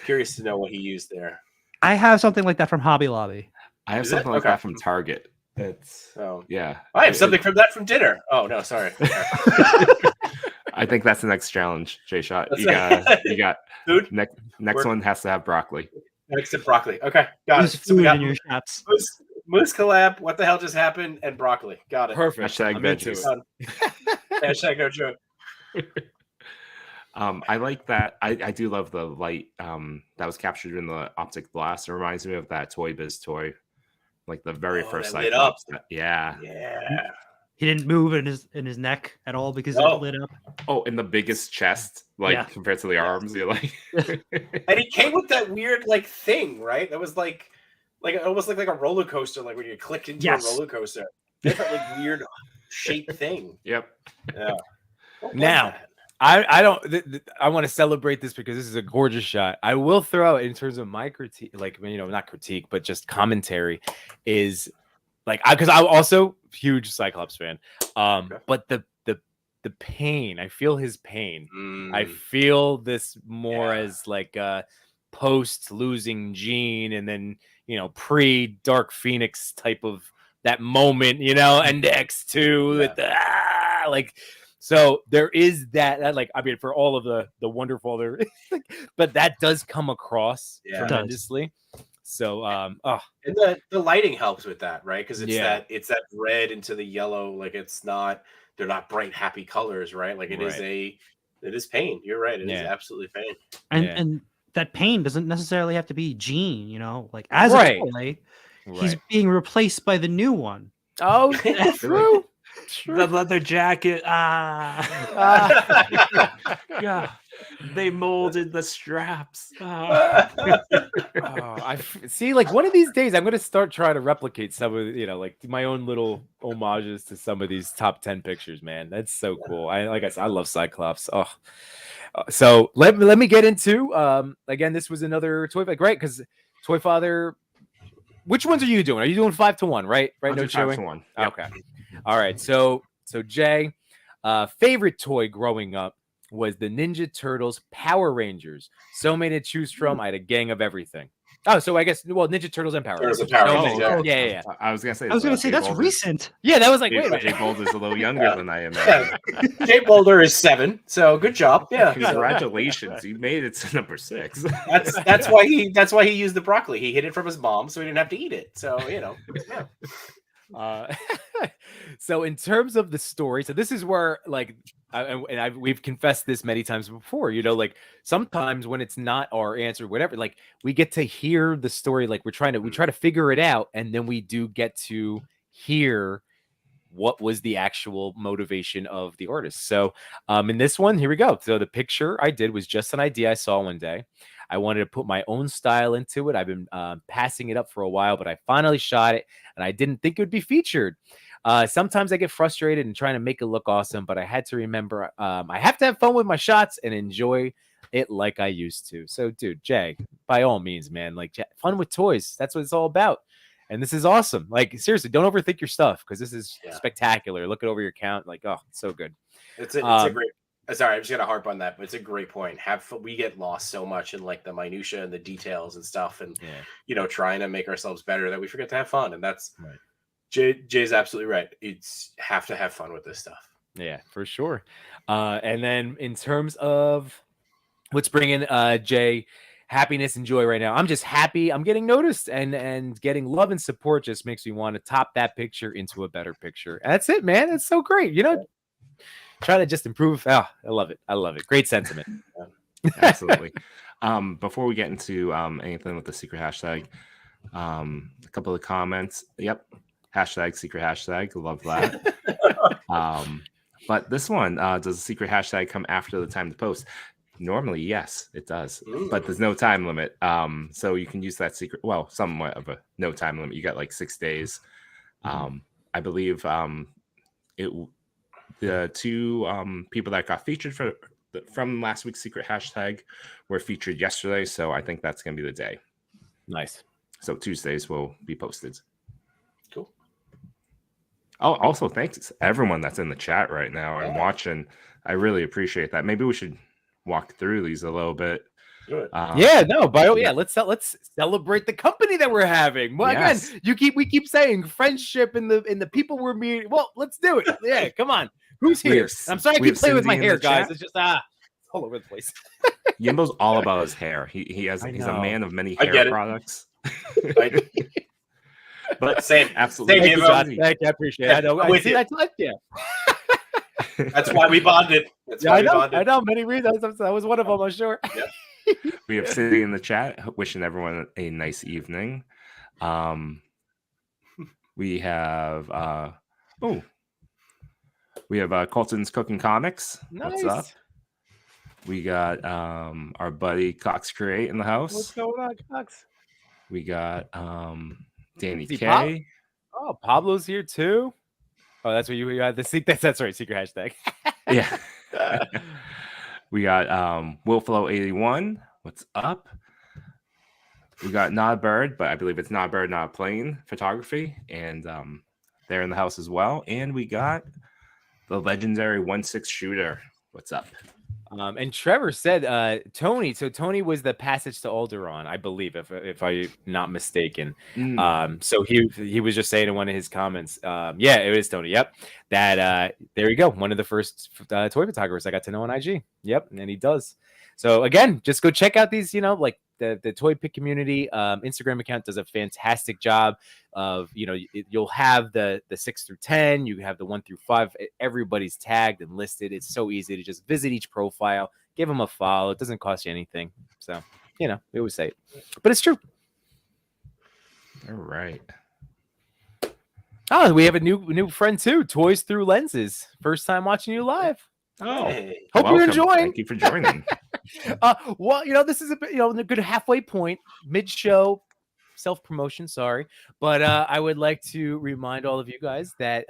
curious to know what he used there. I have something like that from Hobby Lobby. I have something like that from Target. It's yeah. I have something from dinner. Oh no, sorry. I think that's the next challenge, Jay Shot. You got food. Next one has to have broccoli. Next to broccoli. Okay, got it. So we got in your shots. Moose collab. What the hell just happened? And broccoli. Got it. Perfect. Hashtag veggies. Hashtag no joke. I like that. I do love the light that was captured in the optic blast. It reminds me of that Toy Biz toy, like the very first Cyclops. Yeah. He didn't move in his neck at all because it lit up. Oh, and the biggest chest, compared to the arms, you're like. And he came with that weird like thing, right? That was like it almost like a roller coaster, like when you click into a roller coaster. That like weird shaped thing. Yep. Yeah. Now, I don't. I want to celebrate this because this is a gorgeous shot. I will throw out in terms of my critique, like not critique, but just commentary, is like because I'm also huge Cyclops fan. But the pain, I feel his pain. I feel this more as like post losing Jean, and then pre Dark Phoenix type of that moment, and X2 with the like. So there is that like, I mean, for all of the wonderful there, but that does come across tremendously. So and the lighting helps with that, right? Because it's that red into the yellow, like they're not bright happy colors, right? Like it is pain. You're right. It is absolutely pain. And that pain doesn't necessarily have to be Jean, like as a toy, he's being replaced by the new one. Oh, that's true. The leather jacket. Yeah, they molded the straps. I see. Like one of these days, I'm gonna start trying to replicate some of like my own little homages to some of these top 10 pictures. Man, that's so cool. Like I said, I love Cyclops. So let me get into again. This was another toy, great because Toy Father. Which ones are you doing? Are you doing 5 to 1? Right? No 5 showing. to 1. Yep. Okay. All right. So Jay, favorite toy growing up was the Ninja Turtles Power Rangers. So many to choose from. I had a gang of everything. Oh, so I guess Ninja Turtles and Power Rangers. Yeah. I was gonna say that's recent. Yeah, that was like wait a minute. Jay Boulder's a little younger than I am. Jay Boulder is 7, so good job. Yeah, congratulations, you made it to number 6. That's why he used the broccoli. He hid it from his mom, so he didn't have to eat it. So so in terms of the story, so this is where like we've confessed this many times before, like sometimes when it's not our answer, whatever, like we get to hear the story, like we try to figure it out, and then we do get to hear what was the actual motivation of the artist. So in this one, here we go. So the picture I did was just an idea I saw one day. I wanted to put my own style into it. I've been passing it up for a while, but I finally shot it, and I didn't think it would be featured. Sometimes I get frustrated and trying to make it look awesome, but I had to remember I have to have fun with my shots and enjoy it like I used to. So, dude, Jay, by all means, man, like fun with toys. That's what it's all about. And this is awesome. Like, seriously, don't overthink your stuff because this is spectacular. Look it over your count. Like, oh, it's so good. It's a great. Sorry, I'm just gonna harp on that, but it's a great point. We get lost so much in like the minutia and the details and stuff, and trying to make ourselves better that we forget to have fun. And that's right. Jay's absolutely right. It's have to have fun with this stuff. Yeah, for sure. And then in terms of what's bringing Jay happiness and joy right now, I'm just happy I'm getting noticed, and getting love and support just makes me want to top that picture into a better picture. And that's it, man. It's so great. Try to just improve. Oh, I love it. Great sentiment. Absolutely. Before we get into anything with the secret hashtag, a couple of comments. Yep. Hashtag secret hashtag. Love that. But this one, does the secret hashtag come after the time to post? Normally, yes, it does. But there's no time limit. So you can use that secret. Well, somewhat of a no time limit. You got like 6 days. I believe the two people that got featured from last week's secret hashtag were featured yesterday. So I think that's going to be the day. Nice. So Tuesdays will be posted. Cool. Oh, also thanks to everyone that's in the chat right now and watching. I really appreciate that. Maybe we should walk through these a little bit. Do it. Let's celebrate the company that we're having. Well, Yes. again, we keep saying friendship in the people we're meeting. Well, let's do it. Yeah, come on. Who's We here? have- I'm sorry I we keep have playing with my Cindy in hair, the guys. chat. It's just all over the place. Yimbo's all about his hair. He's a know. man of many I hair get it. products. But same. Absolutely. Same, Thank you, Yimbo. Josh. Thank you. I appreciate it. I know. I'm I with see you. that. Yeah. That's why we bonded. That's Yeah, why I we know. bonded. I know. Many reasons. That was one of them. I'm sure. We have Cindy in the chat wishing everyone a nice evening. We have Colton's Cooking Comics. Nice. What's up? We got our buddy Cox Create in the house. What's going on, Cox? We got Danny See, K. Oh, Pablo's here too. Oh, that's what you had. That's right. Secret hashtag. Yeah. We got Willflow81. What's up? We got Not Bird, but I believe it's Not Bird, Not Plane Photography, and they're in the house as well. And we got the legendary 1/6 shooter. What's up? And Trevor said, Tony. So Tony was the passage to Alderaan, I believe, if I'm not mistaken. So he was just saying in one of his comments, yeah, it is Tony. Yep, that there you go. One of the first toy photographers I got to know on IG. Yep, and he does. So again, just go check out these. Like the Toy Pick community Instagram account does a fantastic job of you'll have the 6 through 10, you have the 1 through 5, everybody's tagged and listed. It's so easy to just visit each profile, give them a follow. It doesn't cost you anything. So we always say it, but it's true. All right. Oh, we have a new friend too. Toys Through Lenses. First time watching you live. Oh, Hey. Hope you're welcome. enjoying. Thank you for joining. Well, this is a bit, a good halfway point, mid-show, self-promotion. Sorry, but I would like to remind all of you guys that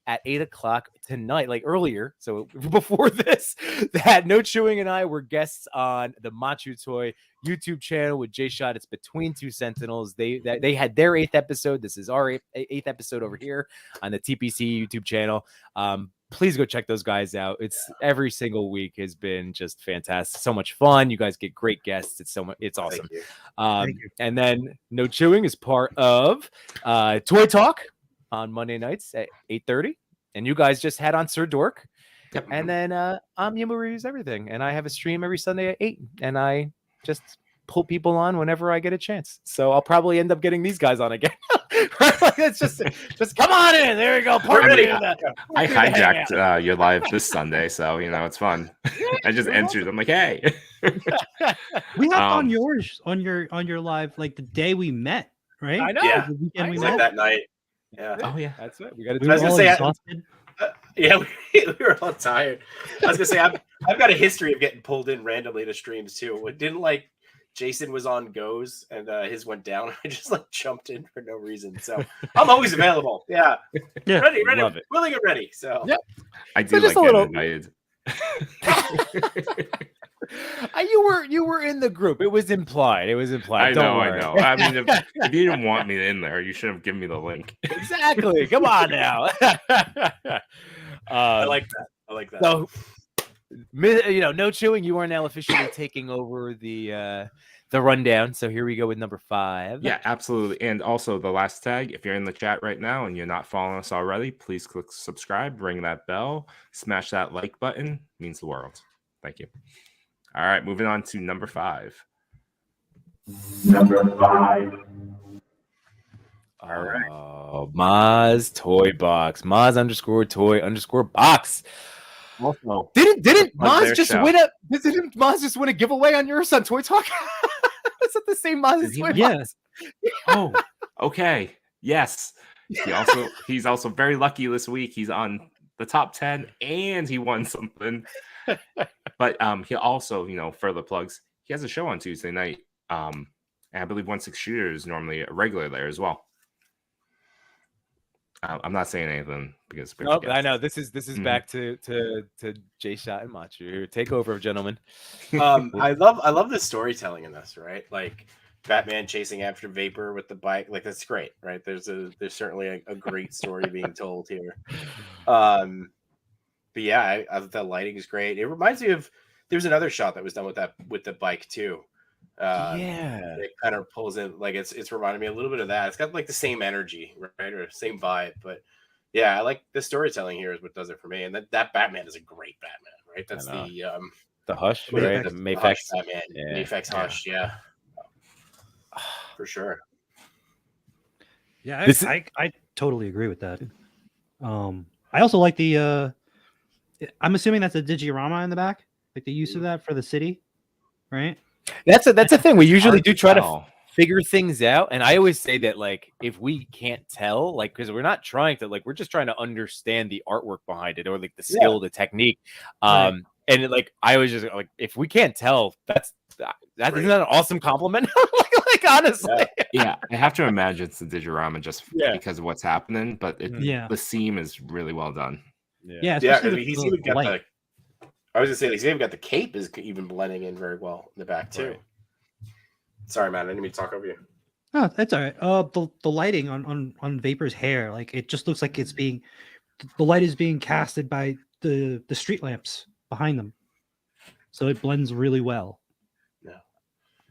at 8:00 tonight, like earlier, so before this, that No Chewing and I were guests on the Machu Toy YouTube channel with Jay Shot. It's Between Two Sentinels. They had their 8th episode. This is our 8th episode over here on the TPC YouTube channel. Please go check those guys out. It's every single week has been just fantastic. So much fun. You guys get great guests. It's awesome. Thank you. And then No Chewing is part of Toy Talk on Monday nights at 8:30. And you guys just had on Sir Dork. Yep. And then Yimbo Reviews Everything. And I have a stream every Sunday at 8. And I just pull people on whenever I get a chance. So I'll probably end up getting these guys on again. It's just come on in. There you go. ready. I hijacked your live this Sunday, so it's fun. I just entered. I'm like, hey. We have on yours on your live like the day we met, right? I know. Yeah. The weekend we It's met. like that night. Yeah. Oh yeah. That's it. We got to We do were was gonna all say, exhausted. Yeah, we were all tired. I was gonna say I've got a history of getting pulled in randomly to streams too. It didn't like Jason was on goes and his went down. I just jumped in for no reason. So I'm always available. Yeah. Yeah. Ready, Love it. willing and ready. So Yep. I do just like a getting little- invited. You were in the group. It was implied. I Don't know, worry. I know. I mean, if you didn't want me in there, you should have given me the link. Exactly. Come on now. I like that. So, No Chewing. You are now officially taking over the rundown. So here we go with number 5. Yeah, absolutely. And also the last tag, if you're in the chat right now and you're not following us already, please click subscribe, ring that bell, smash that like button. It means the world. Thank you. All right, moving on to number 5. Number 5. All right. Oh, Maz Toy Box. Maz_toy_box. Also, Didn't Plug Maz their just show. win a? Didn't Maz just win a giveaway on yours on Toy Talk? Is that the same Maz as Did he? Toy Yeah. Box? oh, okay. Yes. He's also very lucky this week. He's on the top 10 and he won something. But he also, further plugs. He has a show on Tuesday night. And I believe 1/6 Shooter is normally a regular there as well. I'm not saying anything because we have Nope, I guests. know this is Mhm. back to Jay Shot and Machu here. Take over, gentlemen. I love the storytelling in this, right? Like Batman chasing after Vapor with the bike, like that's great, right? There's certainly a great story being told here. But yeah, the lighting is great. It reminds me of there's another shot that was done with the bike too. Yeah. It kind of pulls in like it's reminding me a little bit of that. It's got like the same energy, right, or same vibe. But yeah, I like the storytelling here is what does it for me. And that Batman is a great Batman, right? That's know. the The Hush, Mayfax. right? The the Hush Mayfax. Batman, Yeah. Mayfax Hush, yeah, for sure. Yeah, This is- I totally agree with that. I also like the I'm assuming that's a digiorama in the back, like the use of that for the city, right? That's a thing. We usually Hard do to try to tell. figure things out, and I always say that like if we can't tell, like because we're not trying to like we're just trying to understand the artwork behind it or like the skill, the technique. Right. And like I was just like if we can't tell, that Great. isn't that an awesome compliment? like honestly. Yeah, I have to imagine it's a digiorama just Yeah. because of what's happening, but Yeah. the seam is really well done. Yeah, Yeah, especially and the- he's the even got light. I was gonna say he's even got the cape is even blending in very well in the back too. Right. Sorry, man, I didn't mean to talk over you. Oh, that's all right. The lighting on Vapor's hair, like it just looks like it's being the light is being casted by the street lamps behind them, so it blends really well.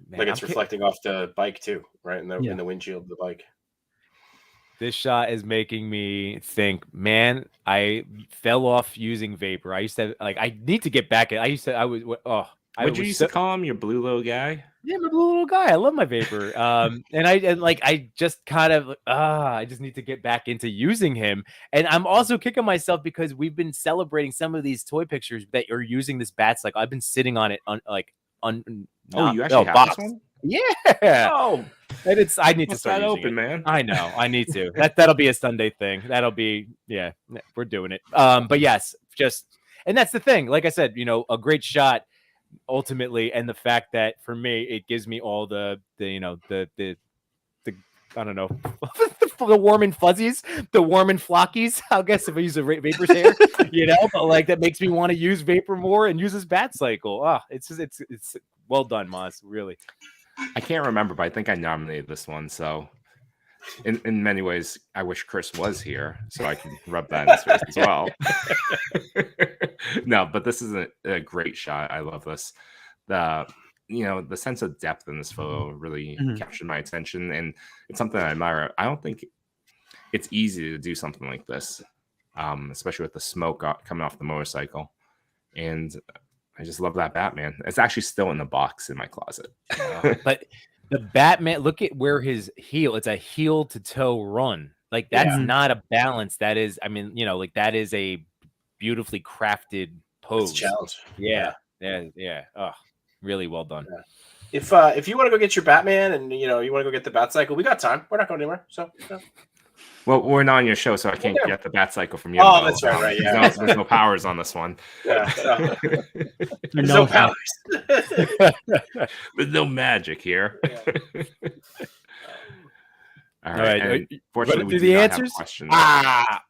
Man, Like it's I'm reflecting off the bike too, right? In Yeah. the windshield of the bike. This shot is making me think, man, I fell off using Vapor. I used to like I need to get back at I was I Would you was used so- to call him your blue little guy? Yeah, I'm a little guy. I love my Vapor. And I just kind of I just need to get back into using him. And I'm also kicking myself because we've been celebrating some of these toy pictures that are using this bat cycle. I've been sitting on it You actually have this one? Yeah. Oh, And I need to what's start that using open, it. man? I know. I need to. That'll be a Sunday thing. That'll be we're doing it. But yes, and that's the thing. Like I said, a great shot ultimately, and the fact that for me it gives me all the I don't know the warm and fuzzies, the warm and flockies. I guess if I use a Vapor's hair, but like that makes me want to use Vapor more and use his bat cycle. It's well done, Maz. Really. I can't remember, but I think I nominated this one. So, in many ways, I wish Chris was here so I can rub that in his face as well. No, but this is a great shot. I love this. The sense of depth in this photo really captured my attention, and it's something I admire. I don't think it's easy to do something like this, especially with the smoke coming off the motorcycle, and I just love that Batman. It's actually still in the box in my closet. But the Batman, look at where his heel, it's a heel to toe run. Like that's not a balance. That is, like that is a beautifully crafted pose. It's a challenge. Yeah. Oh, really well done. Yeah. If you want to go get your Batman and you want to go get the bat cycle, we got time. We're not going anywhere. So Well, we're not on your show, so I can't get the bat cycle from you. Oh, that's right. Yeah. There's no powers on this one. Yeah, so, there's No no powers. There's no magic here. Yeah. All right. And fortunately, we do do the not answers. have questions.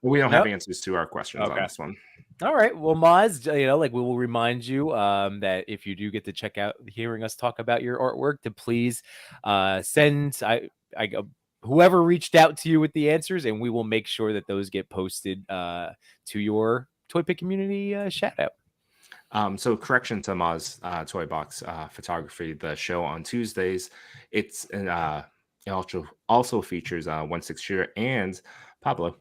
We don't Nope. have answers to our questions on this one. All right. Well, Maz, like we will remind you that if you do get to check out hearing us talk about your artwork, to please send whoever reached out to you with the answers, and we will make sure that those get posted to your Toy Pick community shout out. So correction to Maz Toy Box Photography, the show on Tuesdays. It's it also features 1/6 shooter and Pablo.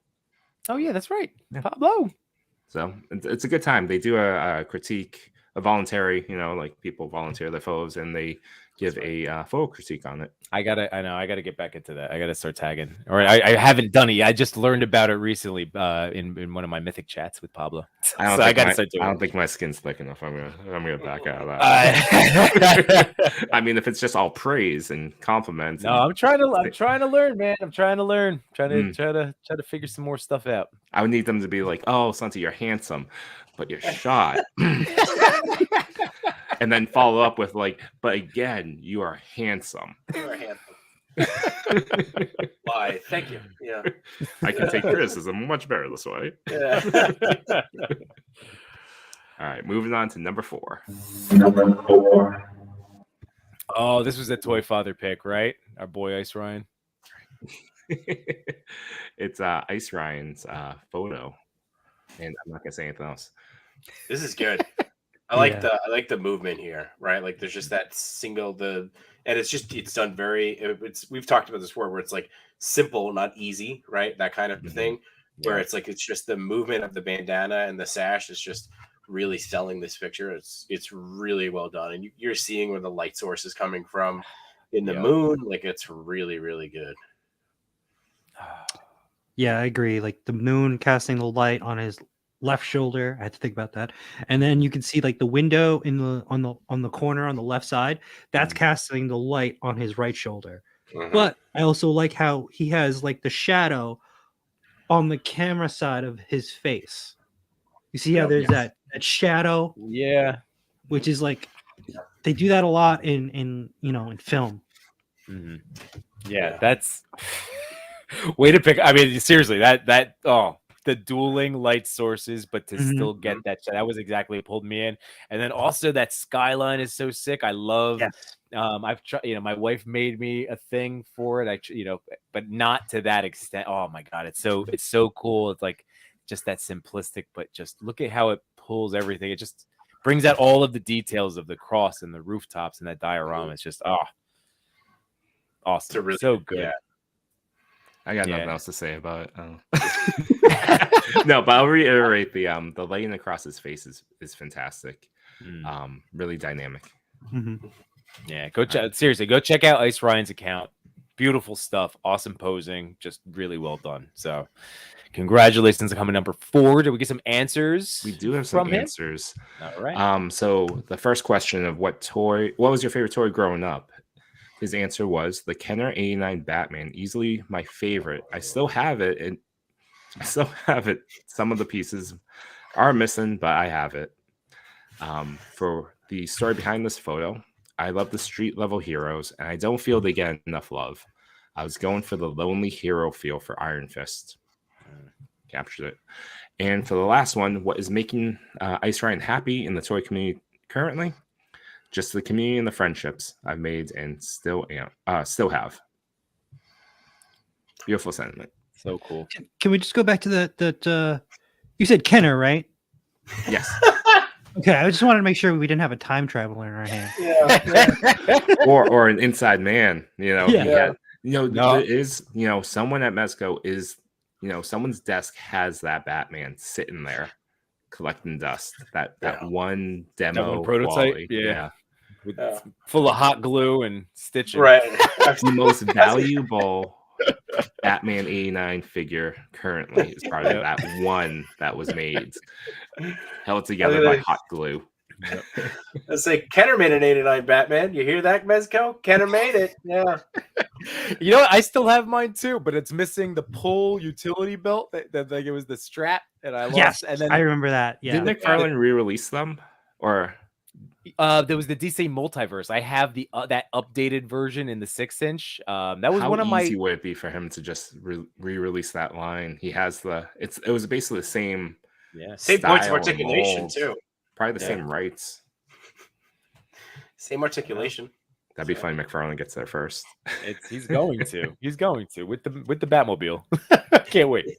Oh yeah, that's right, Pablo. So it's a good time. They do a critique, a voluntary, like people volunteer their photos and they give a photo critique on it. I gotta get back into that. I gotta start tagging, or I haven't done it yet. I just learned about it recently in one of my mythic chats with Pablo. I don't think my skin's thick enough. I'm gonna back out of that. I mean, if it's just all praise and compliments. No, I'm trying to learn, man. I'm trying to learn. Try to figure some more stuff out. I would need them to be like, "Oh, Santi, you're handsome, but you're shot." And then follow up with like, "But again, you are handsome." You are handsome. Why? Thank you. Yeah. I can take criticism much better this way. Yeah. All right, moving on to number 4. Number 4. Oh, this was a Toy Father pick, right? Our boy Ice Ryan. It's Ice Ryan's photo, and I'm not gonna say anything else. This is good. I like the movement here, right? Like there's just that and it's done we've talked about this before where it's like simple, not easy, right? That kind of thing. Where it's just the movement of the bandana and the sash is just really selling this picture. It's really well done, and you're seeing where the light source is coming from in the moon. Like it's really, really good. Yeah, I agree. Like the moon casting the light on his left shoulder. I had to think about that. And then you can see like the window on the corner on the left side. That's casting the light on his right shoulder. But I also like how he has like the shadow on the camera side of his face. You see how there's that shadow? Yeah. Which is like they do that a lot in film. Mm-hmm. Yeah, that's way to pick. I mean, seriously, the dueling light sources, but to still get that was exactly what pulled me in. And then also that skyline is so sick. I love. Yes. I've tried. My wife made me a thing for it. But not to that extent. Oh my god, it's so cool. It's like just that simplistic, but just look at how it pulls everything. It just brings out all of the details of the cross and the rooftops and that diorama. It's just awesome. Really, so good. Yeah. I got nothing else to say about it. No, but I'll reiterate the lighting across his face is fantastic. Really dynamic. Yeah, seriously, go check out Ice Ryan's account. Beautiful stuff, awesome posing, just really well done. So, congratulations on coming number 4. Did we get some answers? We do have some from answers. All right. So the first question of what was your favorite toy growing up? His answer was the Kenner 89 Batman, easily my favorite. I still have it, Some of the pieces are missing, but I have it. For the story behind this photo, I love the street level heroes, and I don't feel they get enough love. I was going for the lonely hero feel for Iron Fist. Captured it. And for the last one, what is making Ice Ryan happy in the toy community currently? Just the community and the friendships I've made and still have. Beautiful sentiment. So cool. Can we just go back to that? You said Kenner, right? Yes. Okay, I just wanted to make sure we didn't have a time traveler in our hand. or an inside man. There is someone at Mezco is someone's desk has that Batman sitting there collecting dust. That one demo prototype. Yeah. Full of hot glue and stitching. Right. The most valuable Batman 89 figure currently is probably that one that was made, held together by hot glue. Let's say Kenner made an 89 Batman. You hear that, Mezco? Kenner made it. Yeah. You know what? I still have mine too, but it's missing the pull utility belt. That like it was the strap, and I lost. Yes, and then I remember that. Yeah. Did McFarlane re-release them, or there was the DC Multiverse. I have the that updated version in the 6-inch. That was one of my. How easy would it be for him to just re-release that line? He has it was basically the same. Yeah. Same points of articulation too. Probably the same rights. Same articulation. That'd be funny. McFarlane gets there first. He's going to. He's going to with the Batmobile. Can't wait.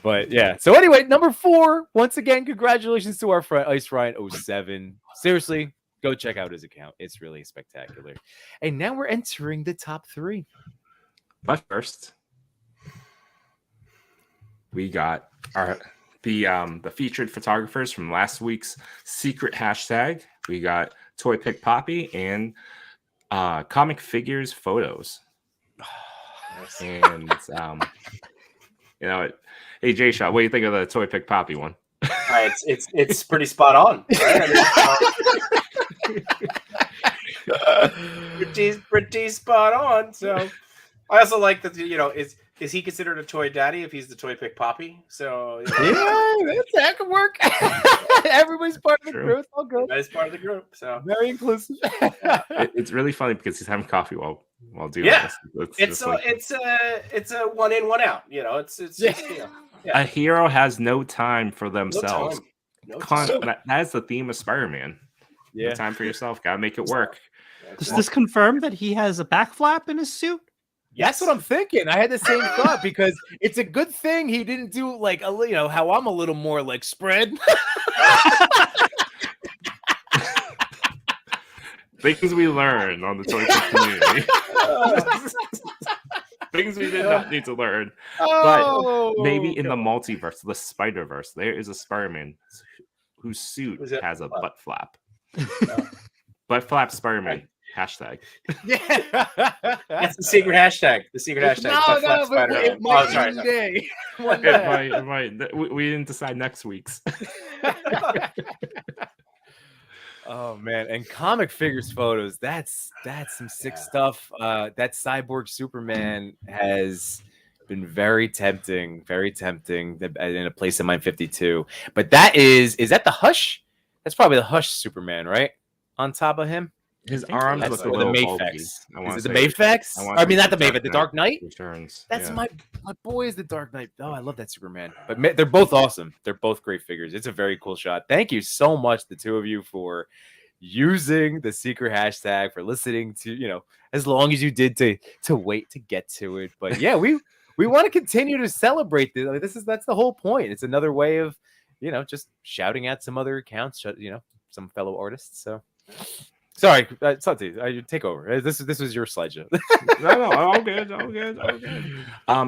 But yeah. So anyway, number 4. Once again, congratulations to our friend Ice Ryan 07. Seriously, go check out his account. It's really spectacular. And now we're entering the top 3. But first, we got the featured photographers from last week's secret hashtag. We got Toy Pick Poppy and comic figures photos. And hey Jay Shaw, what do you think of the Toy Pick Poppy one? It's pretty spot on, right? Pretty spot on. So I also like that. Is he considered a toy daddy if he's the Toy Pick Poppy? So that could work. Everybody's part of the group. All good. That is part of the group. So very inclusive. It's really funny because he's having coffee while while doing Yeah. this. It's a one in, one out. You know, it's just, you know, A hero has no time for no themselves. time. No time. That is the theme of Spider-Man. No Yeah. time for yourself. Gotta make it work. Does this confirm that he has a back flap in his suit? That's what I'm thinking. I had the same thought because it's a good thing he didn't do like you know how I'm a little more like spread. Things we learn on the Toy community. Things we did not need to learn. But maybe in the multiverse, the Spider-Verse, there is a Spider-Man whose suit has a butt flap. Butt flap Spider-Man. Hashtag. Yeah. That's the secret hashtag. The secret hashtag. No, Butt flap but Spider-Man. it might sorry. one day. One It day. might. We didn't decide next week's. Oh man, and comic figures photos, that's some sick stuff. That cyborg Superman has been very tempting in a place in Mind 52. But is that the Hush? That's probably the Hush Superman, right? On top of him. His arms That's look a the little Mafex. bulky. Is it the Mafex? I mean, not the Mafex, the Dark Knight. Returns. That's yeah. my boy is the Dark Knight. Oh, I love that Superman. But they're both awesome. They're both great figures. It's a very cool shot. Thank you so much, the two of you, for using the secret hashtag, for listening to, you know, as long as you did to wait to get to it. But yeah, we want to continue to celebrate this. I mean, that's the whole point. It's another way of, you know, just shouting at some other accounts, you know, some fellow artists. So sorry, Santi, take over. This was your slideshow. No, all good.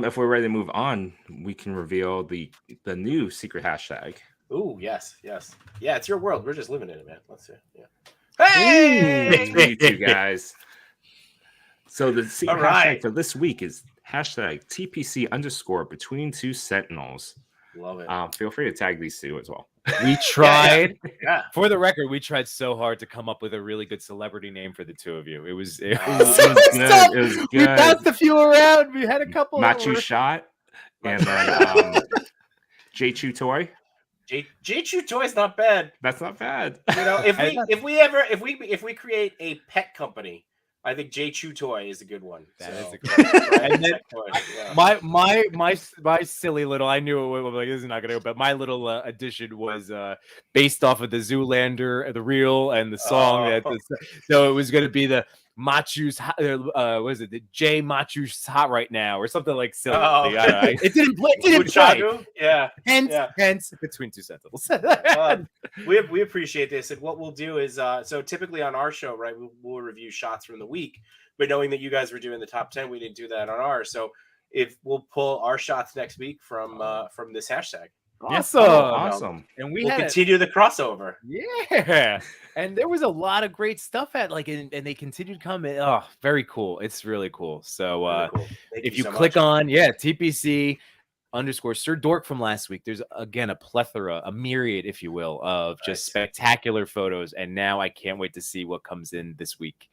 If we're ready to move on, we can reveal the new secret hashtag. Ooh, yes. Yeah, it's your world. We're just living in it, man. Let's see. Yeah. Hey! You two guys. So the secret All right. hashtag for this week is hashtag TPC_ between two sentinels. Love it. Feel free to tag these two as well. We tried. Yeah. For the record, we tried so hard to come up with a really good celebrity name for the two of you. It was It was good. We bounced a few around. We had a couple. Machu Shot and then J-Chew Toy. J-Chew Toy's not bad. That's not bad. You know, if we create a pet company, I think J-Chew Toy is a good one. That So, is a good right, And then pet toy, yeah. my silly little, I knew it was like, this is not gonna go, but my little addition was based off of the Zoolander, the reel, and the song. Oh. So it was gonna be the Machu's what is it? The J Machu's hot right now, or something like silly. Oh, okay. It didn't play. Uchagu? Yeah. Hence between two sentinels. We appreciate this, and what we'll do is so typically on our show, right, we'll review shots from the week, but knowing that you guys were doing the top 10, we didn't do that on ours. So if we'll pull our shots next week from this hashtag. Awesome. Awesome. And We'll continue the crossover. Yeah, and there was a lot of great stuff and they continued coming. Oh, very cool. It's really cool. So Really cool. Thank if you so click much. on TPC _ Sir Dork from last week, there's again a plethora, a myriad, if you will, of just spectacular photos. And now I can't wait to see what comes in this week.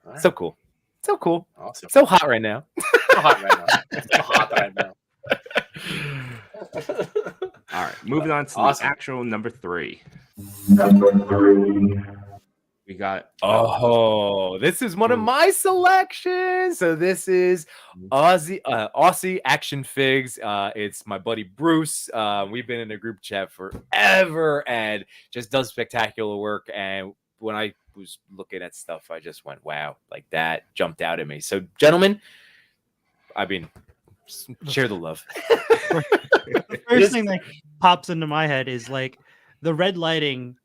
All right. So cool. Awesome. So hot right now. So hot right now. It's so hot right now. All right, moving on to Awesome. the actual number 3. Number 3. We got This is one of my selections. So this is Aussie Action Figs. It's my buddy Bruce. We've been in a group chat forever and just does spectacular work. And when I was looking at stuff, I just went, wow, like that jumped out at me. So gentlemen, I mean, share the love. The first thing that pops into my head is like the red lighting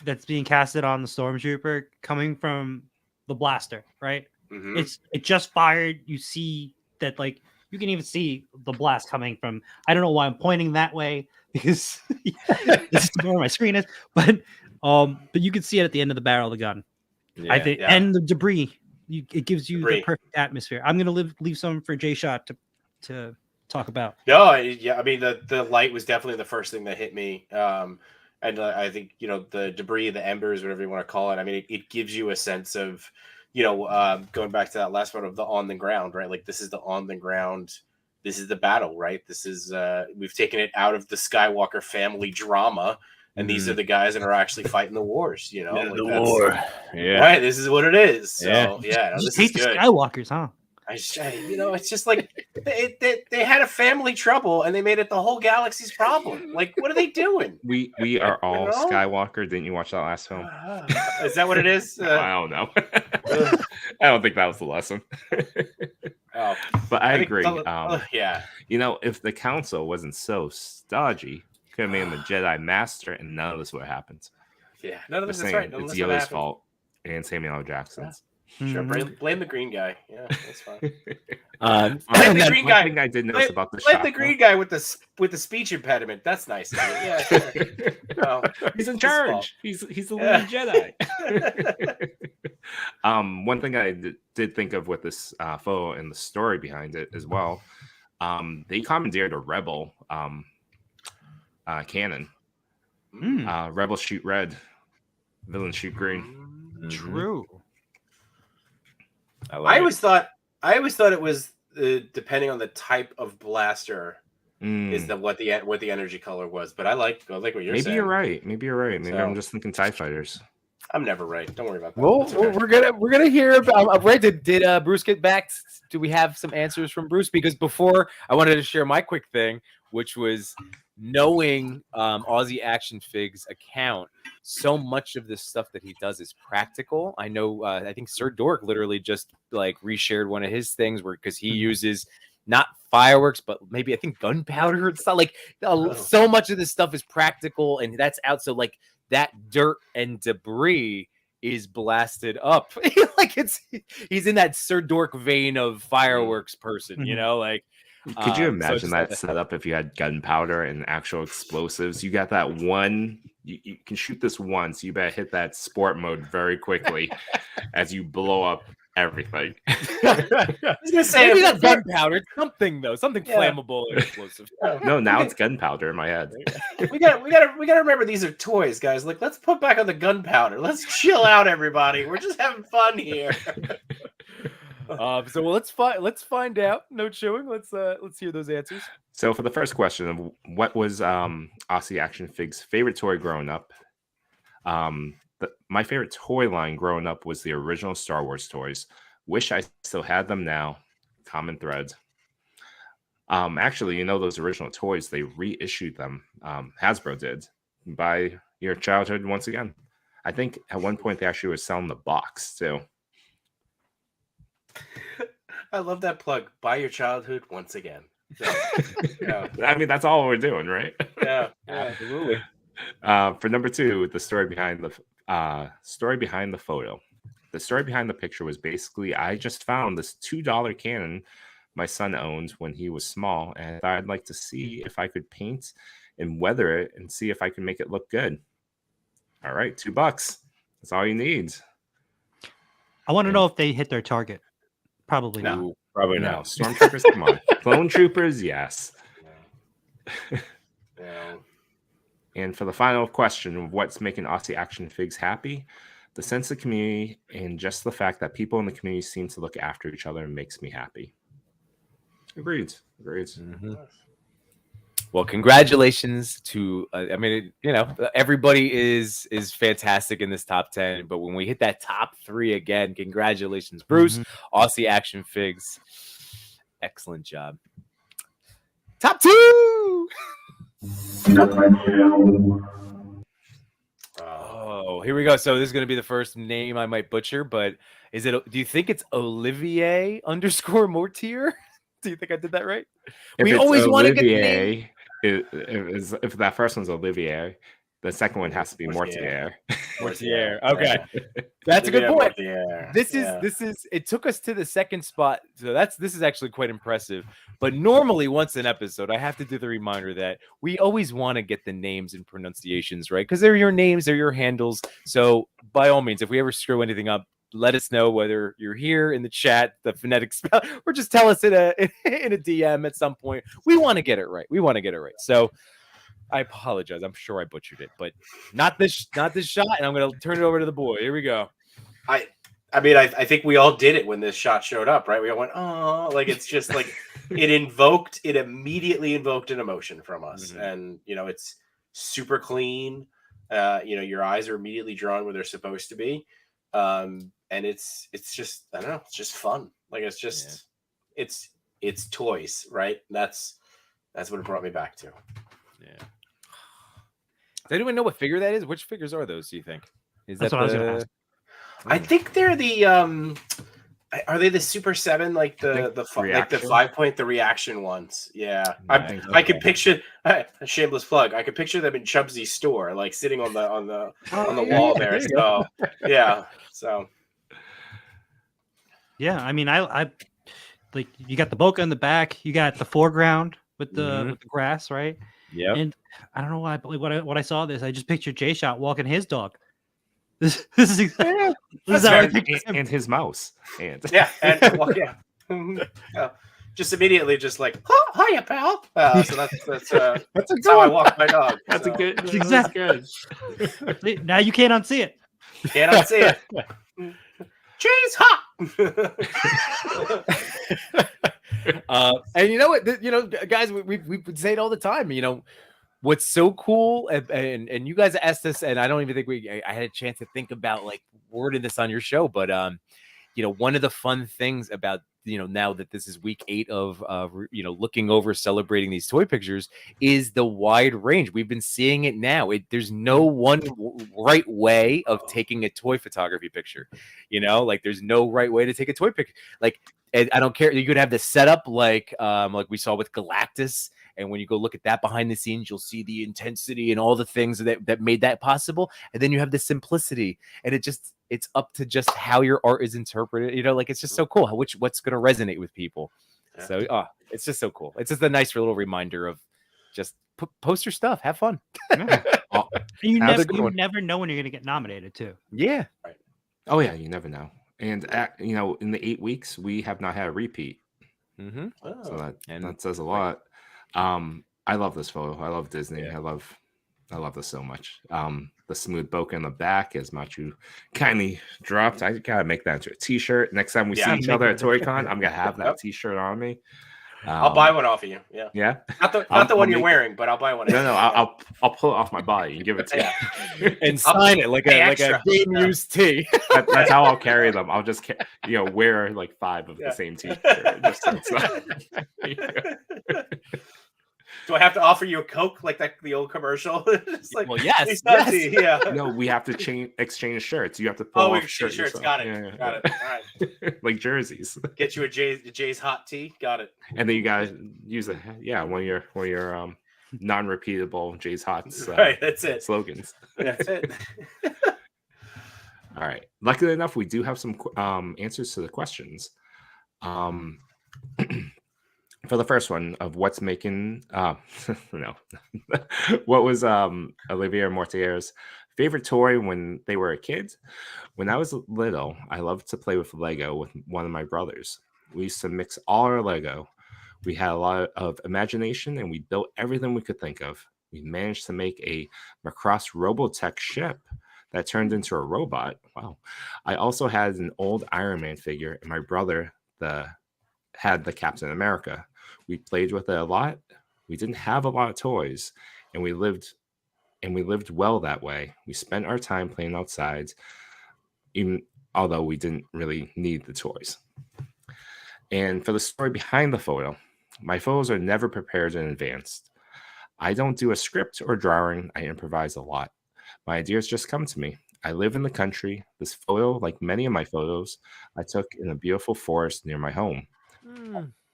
that's being casted on the stormtrooper coming from the blaster, right? Mhm. It just fired. You see that, like, you can even see the blast coming from. I don't know why I'm pointing that way because this is where my screen is, but you can see it at the end of the barrel of the gun. I think, and the debris. It gives you the perfect atmosphere. I'm gonna leave some for Jay Shot to talk about. No, yeah, I mean the light was definitely the first thing that hit me. And I think, you know, the debris, the embers, whatever you want to call it. I mean, it gives you a sense of, you know, going back to that last photo of the on the ground, right? Like this is the on the ground. This is the battle, right? This is we've taken it out of the Skywalker family drama and these are the guys that are actually fighting the wars. You know, Yeah, like the that's- war. Yeah. right. This is what it is. So Yeah. yeah, no, You this just hate is the good. Skywalkers, huh? It's just like they had a family trouble and they made it the whole galaxy's problem. Like, what are they doing? We are all know? Skywalker. Didn't you watch that last film? Is that what it is? I don't know. I don't think that was the lesson. Oh, But I think agree. yeah. You know, if the council wasn't so stodgy, could have made him a Jedi Master, and none of this would have happened. Yeah, none of Just this is saying, right. None of it's this would Yoda's happen. fault and Samuel L. Jackson's. Sure, Mhm. blame the green guy. Yeah, that's fine. Um, Blame and the then- green One guy. thing I did notice Blame, about the blame shot, the green guy with the speech impediment. That's nice. Of you. Yeah, sure. No, he's in it's his fault. charge. He's the Yeah. lead Jedi. One thing I did think of with this photo and the story behind it as well, they commandeered a rebel cannon. Mm, Rebels shoot red, villains shoot green. Mhm. true. I I like it. always thought it was depending on the type of blaster is what the energy color was. But I like what you're Maybe saying. you're right. Maybe you're right. Maybe So- I'm just thinking TIE fighters. I'm never right. Don't worry about that. Well, That's okay. we're gonna hear about right. Did Bruce get back? Do we have some answers from Bruce? Because before I wanted to share my quick thing, which was knowing Aussie Action Fig's account. So much of the stuff that he does is practical. I know. I think Sir Dork literally just like reshared one of his things where because he uses not fireworks, but maybe I think gunpowder. It's not like so much of this stuff is practical, and that's out. So like that dirt and debris is blasted up. Like he's in that Sir Dork vein of fireworks person, you know, like Could you so imagine just that like- setup if you had gunpowder and actual explosives? You got that one, you can shoot this once. You better hit that sport mode very quickly as you blow up everything. I was gonna say maybe if- not if- gunpowder, it's something though, something Yeah. flammable and explosive. No, now it's gunpowder in my head. we gotta remember these are toys, guys. Like, let's put back on the gunpowder. Let's chill out, everybody. We're just having fun here. So let's find out. No chewing. Let's hear those answers. So for the first question of what was Aussie Action Fig's favorite toy growing up? My favorite toy line growing up was the original Star Wars toys. Wish I still had them now. Common thread. Actually, you know those original toys, they reissued them. Hasbro did. Buy your childhood once again. I think at one point they actually were selling the box too. I love that plug. Buy your childhood once again. So, yeah, I mean, that's all we're doing, right? yeah. Absolutely. For number two, the story behind the photo. The story behind the picture was basically I just found this $2 cannon my son owned when he was small, and I thought I'd like to see if I could paint and weather it and see if I can make it look good. All right, $2. That's all you need. I want to know if they hit their target. Probably not. Ooh, probably No, not. stormtroopers, come on. Clone troopers, yes. Yeah. And for the final question of what's making Aussie Action Figs happy, the sense of community and just the fact that people in the community seem to look after each other makes me happy. Agreed. Mhm. Well, congratulations to I mean, everybody is fantastic in this top 10, but when we hit that top 3 again, congratulations, Bruce, Aussie Action Figs. Excellent job. Top 2. Number 2. Oh, here we go. So this is going to be the first name I might butcher, but do you think it's Olivier _Mortier? Do you think I did that right? If We it's always wanna get the name- Olivier, if that first one's Olivier, the second one has to be Mortier. Mortier. Mortier. Okay. That's a good point. Yeah. This is it took us to the second spot. So this is actually quite impressive. But normally once an episode, I have to do the reminder that we always want to get the names and pronunciations right because they're your names, they're your handles. So by all means, if we ever screw anything up, let us know whether you're here in the chat, the phonetic spell, or just tell us in a DM at some point. We want to get it right. So I apologize. I'm sure I butchered it, but not this shot. And I'm gonna turn it over to the boy. Here we go. I mean, I think we all did it when this shot showed up, right? We all went, oh, like it's just like it immediately invoked an emotion from us. Mhm. And it's super clean. Your eyes are immediately drawn where they're supposed to be. And it's just, I don't know, it's just fun. Like it's just it's toys, right? That's what it brought me back to. Yeah. Does anyone know what figure that is? Which figures are those, do you think? Is That's that what I was gonna ask. I think they're the are they the Super 7, like the Reaction? 5-point, the reaction ones? Yeah. I think I could picture a shameless plug. I could picture them in Chubsy's store, like sitting on the wall there. So yeah. So Yeah, I mean, I like you got the bokeh in the back, you got the foreground with the grass, right? Yeah. And I don't know why, but like when I saw this, I just pictured Jay Shot walking his dog. This is exactly this is how I pictured him. and his mouse. And yeah, and well, yeah. Just immediately, just like, oh, hiya, pal. So that's how I walk my dog. That's so. a good. That's exactly Good. See, now you can't unsee it. Can't unsee it. Cheese hot. And you know what? Guys, we say it all the time. What's so cool, and you guys asked this, and I don't even think I had a chance to think about like wording this on your show, but one of the fun things about now that this is week 8 of looking over celebrating these toy pictures is the wide range. We've been seeing it now. There's no one right way of taking a toy photography picture. Like there's no right way to take a toy picture. Like I don't care. You could have the setup like we saw with Galactus. And when you go look at that behind the scenes, you'll see the intensity and all the things that made that possible. And then you have the simplicity, and it's up to just how your art is interpreted. Like it's just so cool. What's going to resonate with people. Yeah. So it's just so cool. It's just a nice little reminder of just post your stuff, have fun. Yeah. You never know when you're going to get nominated too. Yeah. Right. Oh yeah, you never know. And in the 8 weeks, we have not had a repeat. Mm-hmm. So that says a lot. I love this photo. I love Disney. Yeah. I love this so much. The smooth bokeh in the back, as Machu kindly dropped. I gotta make that into a t-shirt. Next time we see each other at ToyCon, I'm gonna have that t-shirt on me. I'll buy one off of you. Yeah. Yeah. Not the one you're wearing, but I'll buy one. No, I'll pull it off my body and give it to you. And sign it like a game used tee. That's how I'll carry them. I'll just wear like 5 of the same t-shirt. Just Do I have to offer you a Coke like the old commercial? Like, well, yes. Yeah. No, we have to exchange shirts. You have to pull off shirts. Got it. Got it. All right. Like jerseys. Get you a Jay's hot tea. Got it. And then you guys use one of your non-repeatable Jay's Hots. Right. That's it. Slogans. That's it. All right. Luckily enough, we do have some answers to the questions. For the first one of what's making what was Olivier Mortier's favorite toy when they were a kid? When I was little, I loved to play with Lego with one of my brothers. We used to mix all our Lego. We had a lot of imagination and we built everything we could think of. We managed to make a Macross Robotech ship that turned into a robot. Wow. I also had an old Iron Man figure, and my brother had the Captain America. We played with it a lot. We didn't have a lot of toys, and we lived well that way. We spent our time playing outside, even although we didn't really need the toys. And for the story behind the photo, my photos are never prepared in advance. I don't do a script or drawing. I improvise a lot. My ideas just come to me. I live in the country. This photo, like many of my photos, I took in a beautiful forest near my home.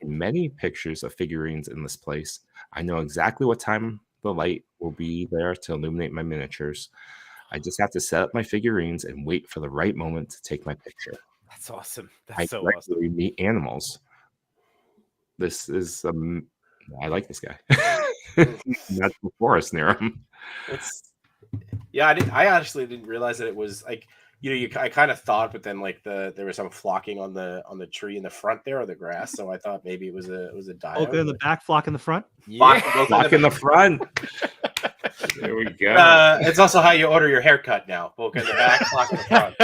Many pictures of figurines in this place. I know exactly what time the light will be there to illuminate my miniatures. I just have to set up my figurines and wait for the right moment to take my picture. That's awesome. I regularly meet animals. This is I like this guy. That's the forest near him. I actually didn't realize that it was like I kind of thought, but then like there was some flocking on the tree in the front there or the grass, so I thought maybe it was a diode. Flock in the back, flock in the front. Yeah, flock in the front. There we go. It's also how you order your haircut now. Flock in the back, flock in the front.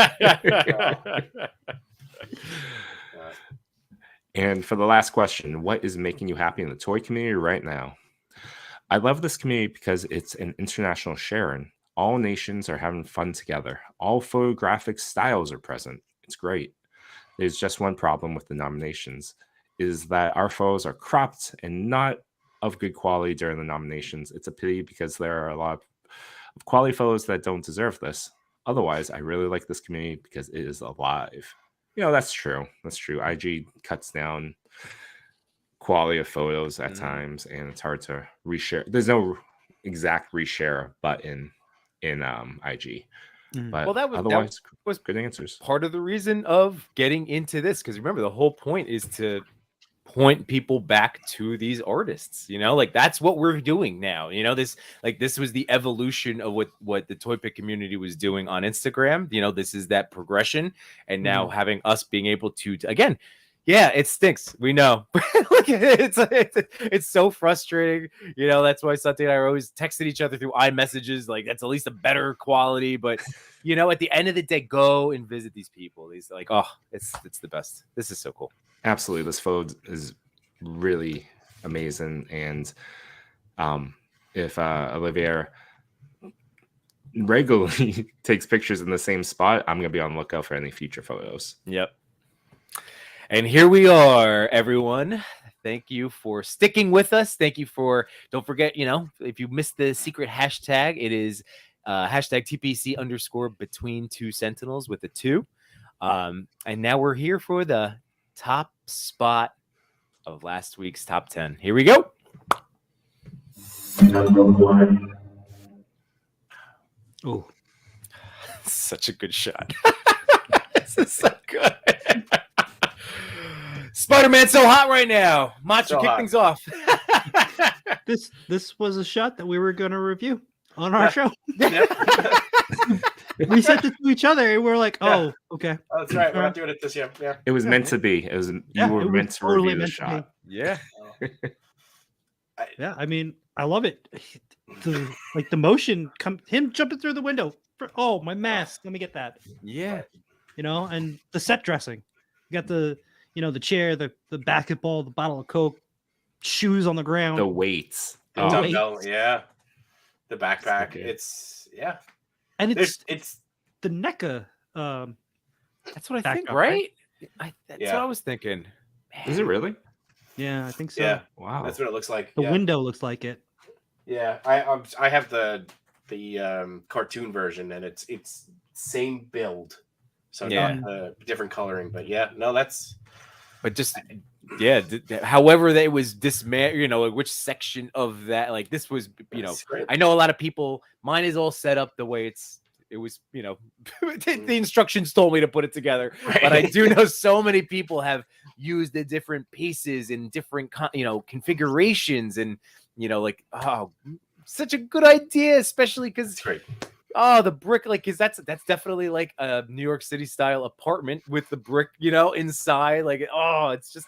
And for the last question, what is making you happy in the toy community right now? I love this community because it's an international sharing. All nations are having fun together. All photographic styles are present. It's great. There's just one problem with the nominations, is that our photos are cropped and not of good quality during the nominations. It's a pity because there are a lot of quality photos that don't deserve this. Otherwise, I really like this community because it is alive. That's true. That's true. IG cuts down quality of photos at times, and it's hard to reshare. There's no exact reshare button in IG. But Well, that otherwise, was good answers. part of the reason of getting into this, because remember, the whole point is to point people back to these artists. Like that's what we're doing now. This was the evolution of what the Toy Pick community was doing on Instagram. This is that progression, and now having us being able to again. Yeah, it stinks. We know. It's so frustrating. That's why Santi and I are always texting each other through iMessages. Like that's at least a better quality. But at the end of the day, go and visit these people. These it's the best. This is so cool. Absolutely, this photo is really amazing. And if Olivier regularly takes pictures in the same spot, I'm gonna be on the lookout for any future photos. Yep. And here we are, everyone. Thank you for sticking with us. Thank you for, don't forget, if you missed the secret hashtag, it is hashtag TPC _between two sentinels with a 2. And now we're here for the top spot of last week's top 10. Here we go. Number 1. Oh, Such a good shot. This is so good. Spider-Man's so hot right now. Macho, kick things off. this was a shot that we were going to review on our show. Yeah. We sent it to each other, and we're like, "Oh, okay." Oh, that's right. We're not doing it this year. Yeah. It was meant to be. It was you were it meant was to totally review the meant to shot. Yeah. Yeah, I mean, I love it. The motion, him jumping through the window. Oh, my mask. Let me get that. Yeah. And the set dressing. You got the chair, the basketball, the bottle of Coke, shoes on the ground. The weights. The Oh, weights. No, yeah. The backpack. Okay. It's yeah. And it's It's the NECA. That's what I think, Backdrop, right? That's Yeah. what I was thinking. is it really? Yeah, I think so. yeah. Wow. That's what it looks like. The yeah. window looks like it. Yeah, I have the cartoon version, and it's same build, so Yeah. not different coloring. But yeah, no, that's But just however that was dismantled, which section of that, like this was, that's great. I know a lot of people. Mine is all set up the way it was, the instructions told me to put it together. Right. But I do know so many people have used the different pieces in different, configurations, and such a good idea, especially because It's great. the brick, because that's definitely like a New York City style apartment with the brick, inside. It's just.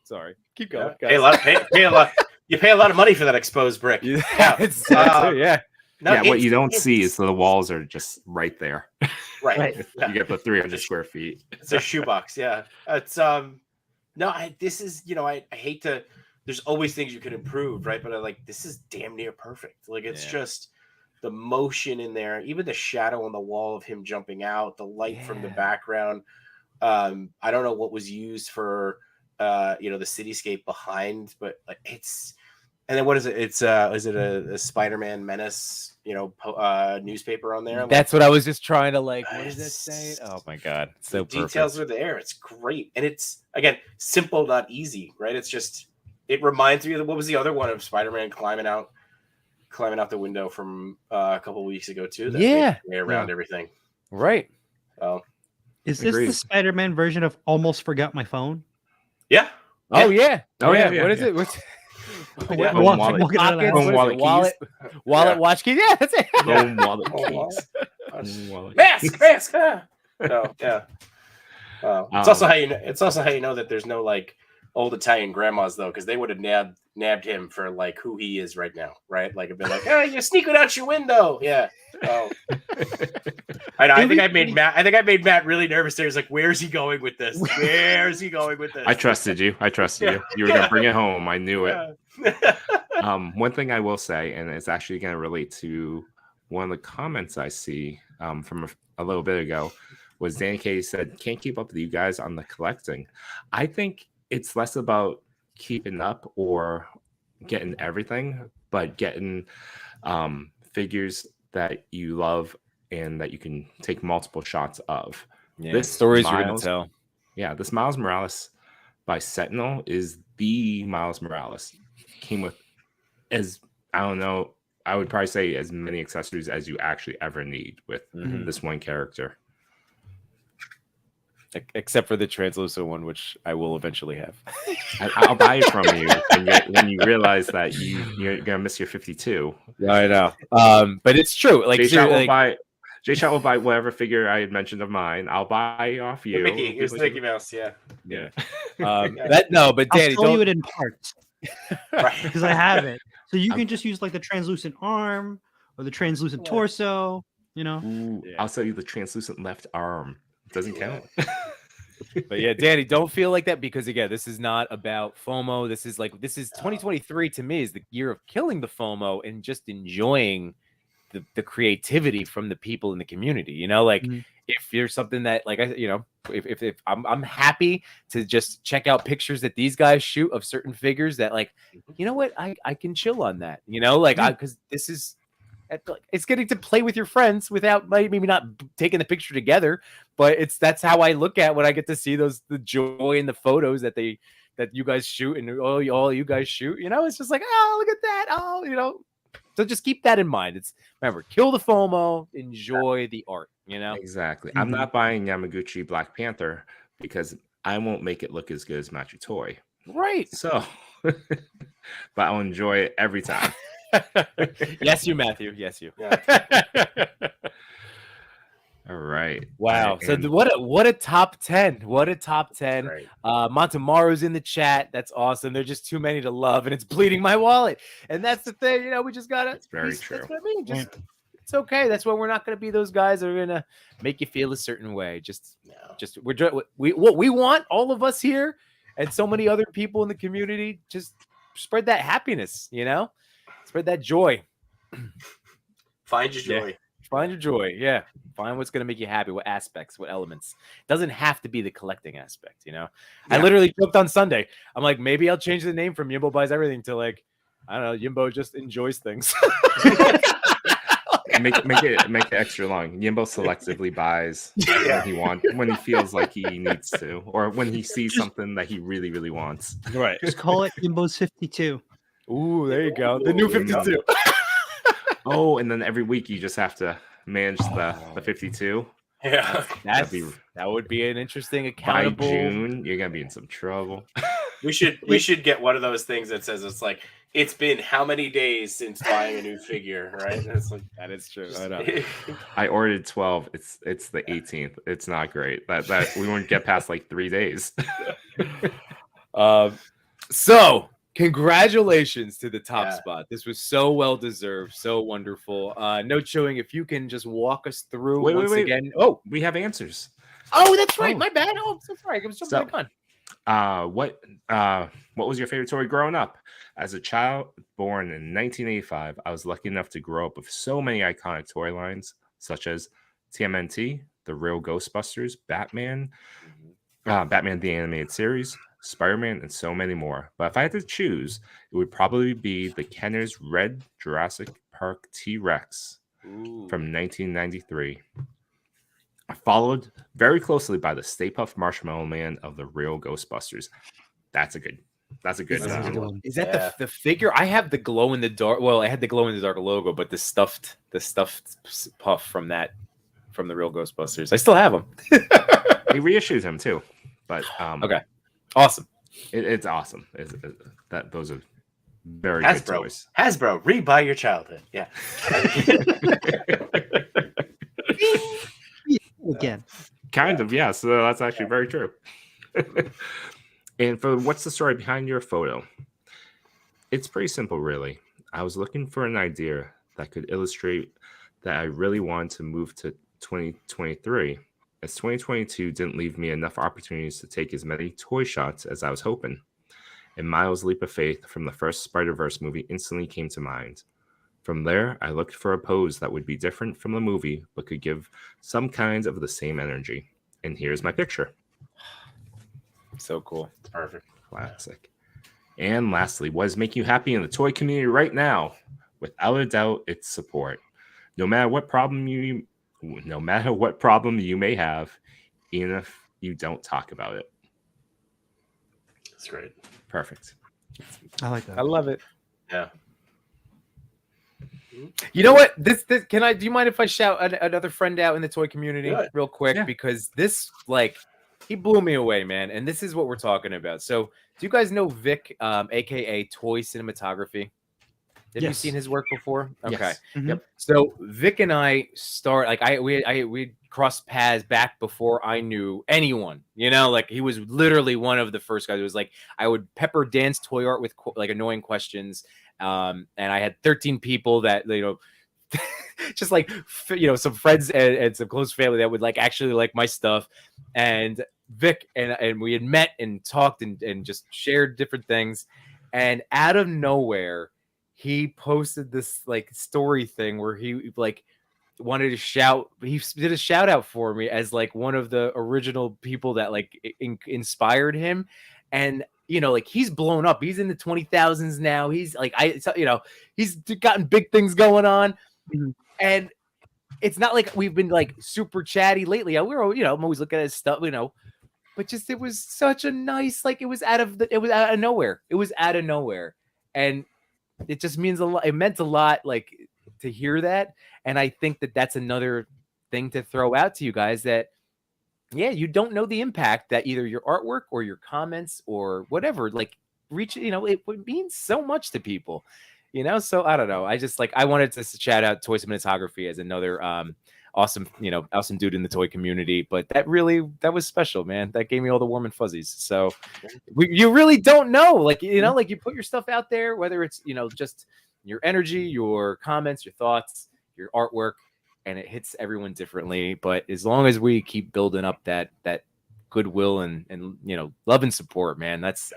Sorry, keep going. Pay a lot. You pay a lot of money for that exposed brick. Yeah, it's that too, yeah. No, yeah, what you don't it's- see is the walls are just right there. right. Yeah. You get the 300 square feet. It's a shoebox. Yeah. It's this is I hate to. There's always things you can improve, right? But this is damn near perfect. It's just the motion in there, even the shadow on the wall of him jumping out, the light from the background. I don't know what was used for the cityscape behind, but it's. And then what is it? It's is it a Spider-Man Menace, newspaper on there? That's what I was just trying to what does that say? Oh my god, so the perfect. details are there. It's great, and it's again simple, not easy, right? It's just it reminds me of what was the other one of Spider-Man climbing out the window from a couple weeks ago too. That made its way around everything. Right. Oh Is this Agreed. the Spider-Man version of Almost Forgot My Phone? yeah. Oh yeah. Oh, yeah, What is yeah. it? What's Yeah. Home wallet. Walking out of the Pockets, house. what is it? Wallet, Yeah. watch key. Yeah, that's it. Home wallet Oh, keys. wow. Home wallet. Mask. Ah. No, yeah. It's also how you know. It's also how you know that there's no old Italian grandmas though, because they would have nabbed him for who he is right now, right? It'd be oh, you're sneaking out your window. Yeah. Oh. I know. I think I made Matt really nervous there. He's like, where's he going with this? Where's he going with this? I trusted you. You. You were going to bring it home. I knew it. Yeah. One thing I will say, and it's actually going to relate to one of the comments I see from a little bit ago was Danny K said, "Can't keep up with you guys on the collecting." I think it's less about keeping up or getting everything, but getting figures that you love and that you can take multiple shots of. Yeah, This stories you're gonna Miles- tell. Yeah, this Miles Morales by Sentinel is the Miles Morales. Came with I don't know, I would probably say as many accessories as you actually ever need with this one character. Except for the translucent one, which I will eventually have. I'll buy it from you when you realize that you're gonna miss your 52. I know. But it's true. Like, J-Shot will buy whatever figure I had mentioned of mine. I'll buy off you. It was Mickey Mouse, yeah. But I'll Danny, sell you don't. it in parts Right. because I have it. So you can just use like the translucent arm or the translucent torso. You know. Ooh, I'll sell you the translucent left arm. Doesn't count. But yeah, Danny, don't feel like that, because again, this is not about FOMO. This is 2023 to me is the year of killing the FOMO and just enjoying the creativity from the people in the community. You know, like if you're something that if I'm happy to just check out pictures that these guys shoot of certain figures that, like, you know what, I can chill on that. You know, like because this is. It's getting to play with your friends without maybe not taking the picture together, but that's how I look at when I get to see the joy in the photos that you guys shoot and all you guys shoot. You know, it's just like, oh, look at that. Oh, you know. So just keep that in mind. Remember, kill the FOMO, enjoy the art. You know, Exactly. I'm not buying Yamaguchi Black Panther because I won't make it look as good as Matchy Toy. right? So, but I'll enjoy it every time. Yes, you, Matthew. Yes, you. Yeah. All right. Wow. So what a top 10. What a top 10. Right. Montemaru's in the chat. That's awesome. There's just too many to love, and it's bleeding my wallet. And that's the thing, we just gotta. It's very true. That's what I mean. It's okay. That's why we're not gonna be those guys that are gonna make you feel a certain way. What we want, all of us here, and so many other people in the community, just spread that happiness. Spread that joy. Find your joy. Yeah. Find your joy. Yeah. Find what's going to make you happy. What aspects, what elements. Doesn't have to be the collecting aspect, I literally joked on Sunday. I'm like, maybe I'll change the name from Yimbo Buys Everything to, like, I don't know, Yimbo just enjoys things. make it extra long. Yimbo selectively buys when he feels like he needs to, or when he sees something that he really, really wants. Right. Just call it Yimbo's 52. Ooh, there you go. The new 52. Oh, and then every week you just have to manage the 52. Yeah. That would be an interesting By accountable. June, you're gonna be in some trouble. We should get one of those things that says it's been how many days since buying a new figure, right? And it's like, that is true. I know. I ordered 12. It's the 18th. It's not great. That we won't get past like 3 days. So congratulations to the top spot. This was so well deserved, so wonderful. Note showing, if you can just walk us through once again. Oh, we have answers. Oh, that's right. My bad. Oh, I'm so sorry. I was jumping the gun. What was your favorite toy growing up? As a child born in 1985, I was lucky enough to grow up with so many iconic toy lines, such as TMNT, The Real Ghostbusters, Batman, Batman the Animated Series, Spider-Man, and so many more. But if I had to choose, it would probably be the Kenner's Red Jurassic Park T-Rex from 1993. Followed very closely by the Stay Puft Marshmallow Man of The Real Ghostbusters. That's a good one. Is that the figure? I have the glow in the dark. Well, I had the glow in the dark logo, but the stuffed puff from The Real Ghostbusters, I still have them. He reissued him too, but okay, awesome. It's awesome. Those are very Hasbro. good toys. Hasbro, rebuy your childhood. Yeah. Again. Kind of, yeah. So that's actually very true. And for what's the story behind your photo? It's pretty simple, really. I was looking for an idea that could illustrate that I really wanted to move to 2023, as 2022 didn't leave me enough opportunities to take as many toy shots as I was hoping. And Miles' leap of faith from the first Spider-Verse movie instantly came to mind. From there, I looked for a pose that would be different from the movie, but could give some kind of the same energy. And here's my picture. So cool. Perfect. Classic. And lastly, what is making you happy in the toy community right now? Without a doubt, it's support. No matter what problem you may have, even if you don't talk about it. That's great. Perfect. I like that. I love it. Yeah. You know what? This can I? Do you mind if I shout another friend out in the toy community Do it. real quick? Yeah. Because this, like, he blew me away, man. And this is what we're talking about. So, do you guys know Vic, aka Toy Cinematography? Have you Yes. seen his work before? Okay. Yes. Mhm. Yep. So Vic and I we crossed paths back before I knew anyone. You know, like he was literally one of the first guys. It was like I would pepper dance toy art with like annoying questions. And I had 13 people that, you know, just like, you know, some friends and some close family that would like actually like my stuff. And Vic and we had met and talked and just shared different things. And out of nowhere, he posted this like story thing where he like wanted to shout. He did a shout out for me as like one of the original people that like inspired him. And you know, like he's blown up. He's in the 20,000s now. He's like, you know, he's gotten big things going on. Mhm. And it's not like we've been like super chatty lately. We're, you know, I'm always looking at his stuff, you know, but just, it was such a nice, like it was out of nowhere. It was out of nowhere. And it just means a lot. It meant a lot, like to hear that. And I think that that's another thing to throw out to you guys that, yeah, you don't know the impact that either your artwork or your comments or whatever, like reach, you know, it would mean so much to people, you know? So I don't know. I just like, I wanted to shout out Toy Cinematography as another awesome, you know, awesome dude in the toy community. But that was special, man. That gave me all the warm and fuzzies. So you really don't know, like, you know, like you put your stuff out there, whether it's, you know, just your energy, your comments, your thoughts, your artwork, and it hits everyone differently. But as long as we keep building up that goodwill and you know, love and support, man, that's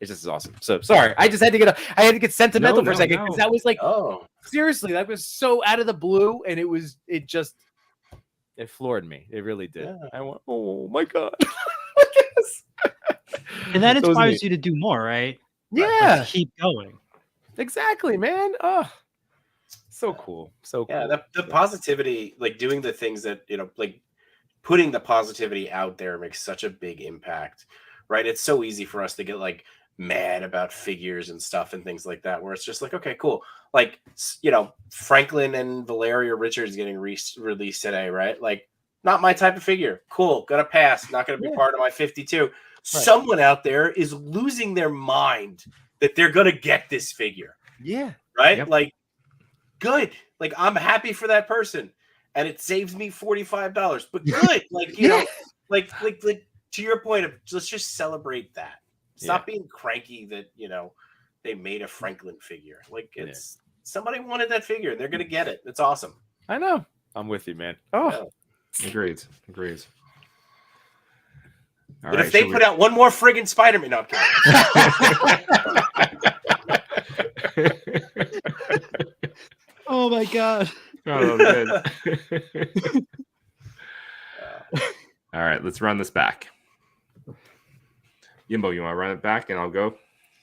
it's just awesome. So sorry, I just had to get sentimental for a second because that was like, Oh, seriously, that was so out of the blue, and it floored me. It really did. Yeah. I went, oh my god. And that So it was inspires neat. you to do more, right? Yeah, Like, keep going. exactly, man. Oh, so cool. So cool. yeah. The positivity, like doing the things that, you know, like putting the positivity out there makes such a big impact, right? It's so easy for us to get like mad about figures and stuff and things like that, where it's just like, okay, cool. Like, you know, Franklin and Valeria Richards getting released today, right? Like, not my type of figure. Cool, gonna pass. Not gonna be part of my 52. Right. Someone out there is losing their mind that they're gonna get this figure. Yeah. Right? Yep. Like, good. Like, I'm happy for that person. And it saves me $45. But good. Like, you know, like to your point of, let's just celebrate that. Stop being cranky that, you know, they made a Franklin figure. Like, it's somebody wanted that figure. They're gonna get it. It's awesome. I know. I'm with you, man. Oh, Agreed. All But right, if they put out one more friggin' Spider-Man, no, I'm kidding. Oh my god. Oh, good. All right, let's run this back. Yimbo, you want to run it back and I'll go?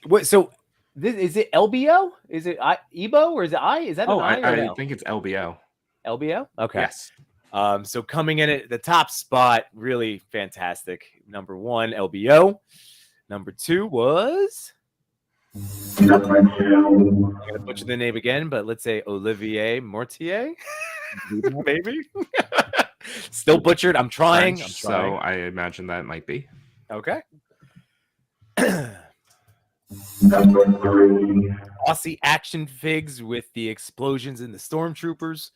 What? So this is it? LBO? Is it Ebo or is it I? Is that an I or an I L? think it's LBO. LBO? Okay. Yes. So coming in at the top spot, really fantastic. Number 1, LBO. Number 2 was, I'm gonna butcher the name again, but let's say Olivier Mortier. Maybe. Still butchered. I'm trying. French, so I imagine that might be. Okay. Number 3. Aussie action figs with the explosions in the stormtroopers.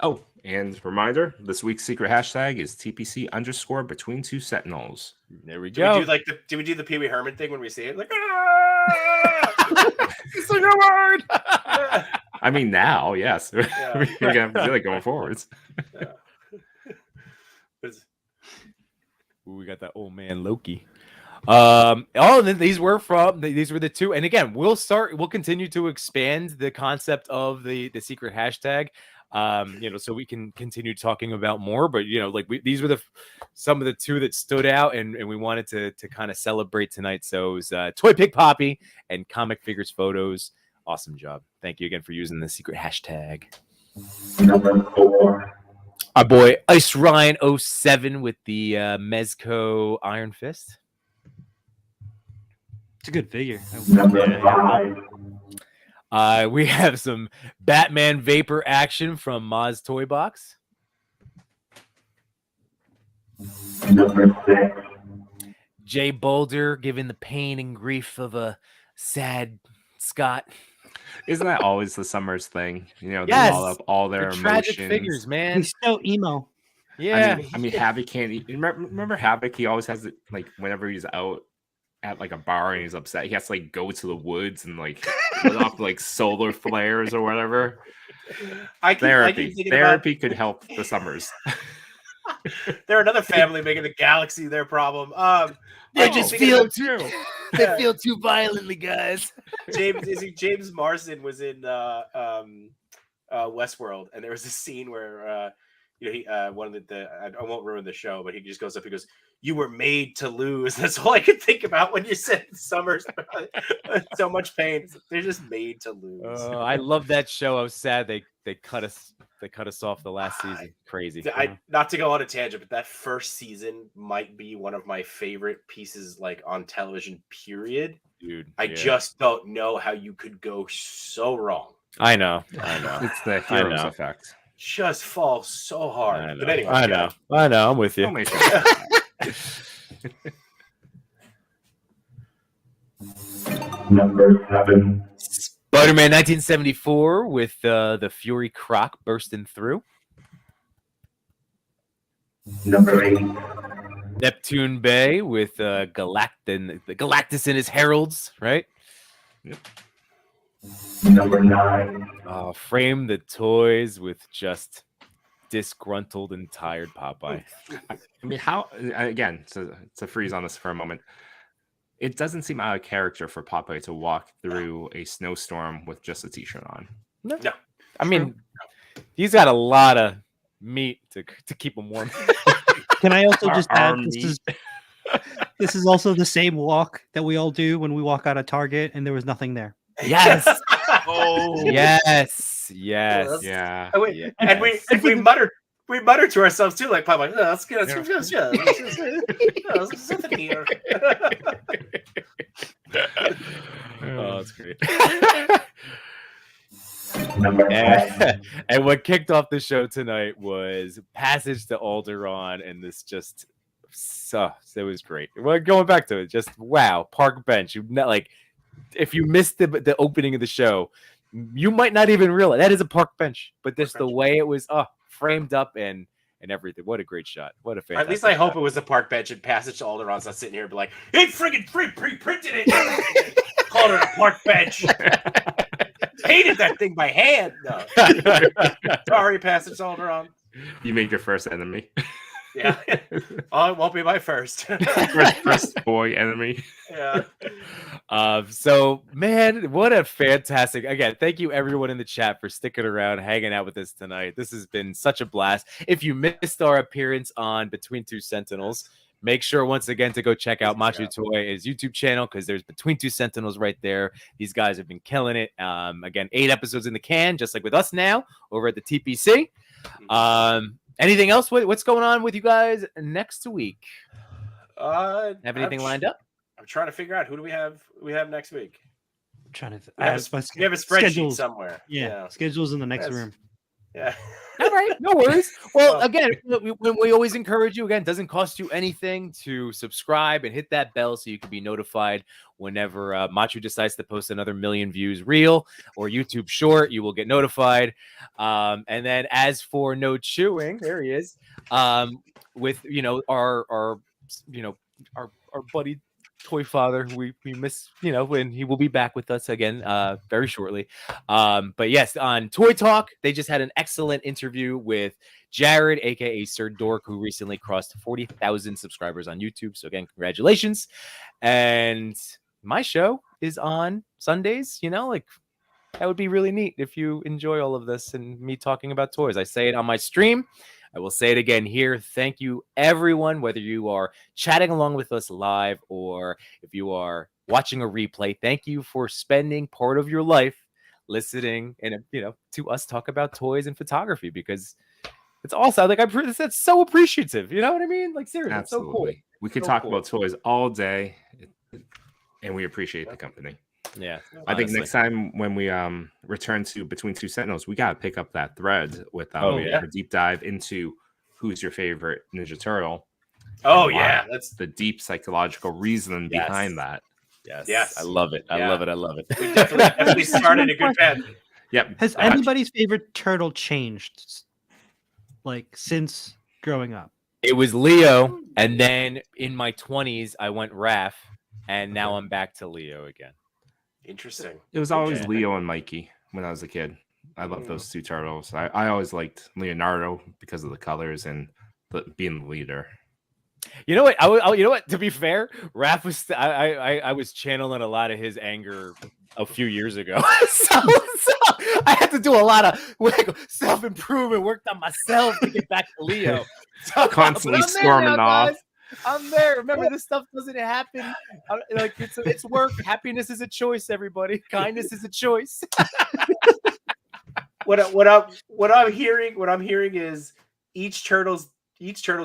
Oh, and reminder, this week's secret hashtag is TPC_between2 sentinels. There we Do we go. do like do we do the Pee Wee Herman thing when we see it? Like, Say no word. I mean, now, yes. Yeah. We're going to have to do it going forwards. Ooh, we got that old man Loki. Then these were the two, and again, we'll continue to expand the concept of the secret hashtag, so we can continue talking about more, but these were some of the two that stood out, and we wanted to kind of celebrate tonight. So it was Toy Pig Poppy and Comic Figures Photos. Awesome job. Thank you again for using the secret hashtag. Number 4. Our boy Ice Ryan 07 with the Mezco Iron Fist. It's a good figure. Number 5. We have some Batman Vapor action from Maz Toy Box. Number 6. Jay Boulder giving the pain and grief of a sad Scott. Isn't that always the summer's thing? They Yes, ball up all their tragic emotions. figures, man. He's so emo. Yeah, I mean, Havoc can't. Remember Havoc? He always has it whenever he's out at a bar and he's upset, he has to go to the woods and lit off solar flares or whatever. Therapy could help the summers. They're another family making the galaxy their problem. They just feel too. They feel too violently, guys. James Marsden was in Westworld, and there was a scene where he one of the I won't ruin the show, but he just goes up. He goes, "You were made to lose." That's all I could think about when you said Summers. So much pain. They're just made to lose. I love that show. I was sad they cut us. They cut us off the last season. Crazy. Not to go on a tangent, but that first season might be one of my favorite pieces, on television. Period, dude. I just don't know how you could go so wrong. I know. It's the heroes effect. Just fall so hard. But anyway, I know. I'm with you. Number 7. Spider-Man 1974 with the Fury Croc bursting through. Number 8. Neptune Bay with Galactus and his heralds, right? Yep. Number 9. Frame the toys with just disgruntled and tired Popeye. I mean, how again? To freeze on this for a moment. It doesn't seem out of character for Popeye to walk through a snowstorm with just a t-shirt on. No. I mean, he's got a lot of meat to keep him warm. Can I also just add this is also the same walk that we all do when we walk out of Target and there was nothing there. Yes. Oh. Yes. Yeah. And we mutter to ourselves too, like Popeye. Oh, that's good. There's something here. Oh, that's great. Number 10. And what kicked off the show tonight was Passage to Alderaan, and this just it was great. Well, going back to it, just wow, park bench. If you missed the opening of the show, you might not even realize that is a park bench, but just the way it was framed up and everything. What a great shot. What a fantastic At least I hope shot. it was a park bench and Passage to Alderaan's not sitting here and be like, "Hey, friggin' pre-printed it." Called it a park bench. Painted that thing by hand. No. Sorry, Passage to Alderaan. You made your first enemy. Yeah. Oh, it won't be my first. first boy enemy. Yeah. So man, what a fantastic, again, thank you everyone in the chat for sticking around, hanging out with us tonight. This has been such a blast. If you missed our appearance on Between Two Sentinels, make sure once again to go check out Machu Toy's YouTube channel, because there's Between Two Sentinels right there. These guys have been killing it. Again, 8 episodes in the can, just like with us now over at the TPC. Anything else? What's going on with you guys next week? Have anything lined up? I'm trying to figure out who do we have next week. I'm trying to We have a spreadsheet schedules somewhere. Yeah, schedules in the next room. Yeah. All right, no worries. Well, again, we always encourage you. Again, it doesn't cost you anything to subscribe and hit that bell so you can be notified whenever Machu decides to post another 1 million views reel or YouTube short. You will get notified. And then as for No Chewing, there he is. With our buddy toy father. We miss, when he will be back with us again very shortly. But yes, on Toy Talk, they just had an excellent interview with Jared, aka Sir Dork, who recently crossed 40,000 subscribers on YouTube. So again, congratulations. And my show is on Sundays. That would be really neat if you enjoy all of this and me talking about toys. I say it on my stream. I will say it again here. Thank you, everyone, whether you are chatting along with us live or if you are watching a replay. Thank you for spending part of your life listening and to us talk about toys and photography, because it's also like that's so appreciative. You know what I mean? Like seriously, Absolutely. It's so cool. We could So talk cool. about toys all day, and we appreciate the company. Yeah, I think honestly. next time when we return to Between Two Sentinels, we gotta pick up that thread with yeah. a deep dive into who's your favorite Ninja Turtle. Oh and yeah, why. that's The deep psychological reason Yes. behind that. Yes, I love it. I Yeah. love it. I love it. we definitely started a good path. Yep. Has anybody's favorite turtle changed, like since growing up? It was Leo, and then in my 20s, I went Raph, and now I'm back to Leo again. Interesting. It was always Yeah. Leo and Mikey when I was a kid. I love those two turtles. I always liked Leonardo because of the colors and being the leader. You know what? You know what? To be fair, Raph was. I was channeling a lot of his anger a few years ago, so I had to do a lot of self-improvement, worked on myself to get back to Leo. So, Constantly but I'm there storming now, off. guys. I'm there. Remember, this stuff doesn't happen. Like it's work. Happiness is a choice. Everybody, kindness is a choice. What I'm hearing is each turtle's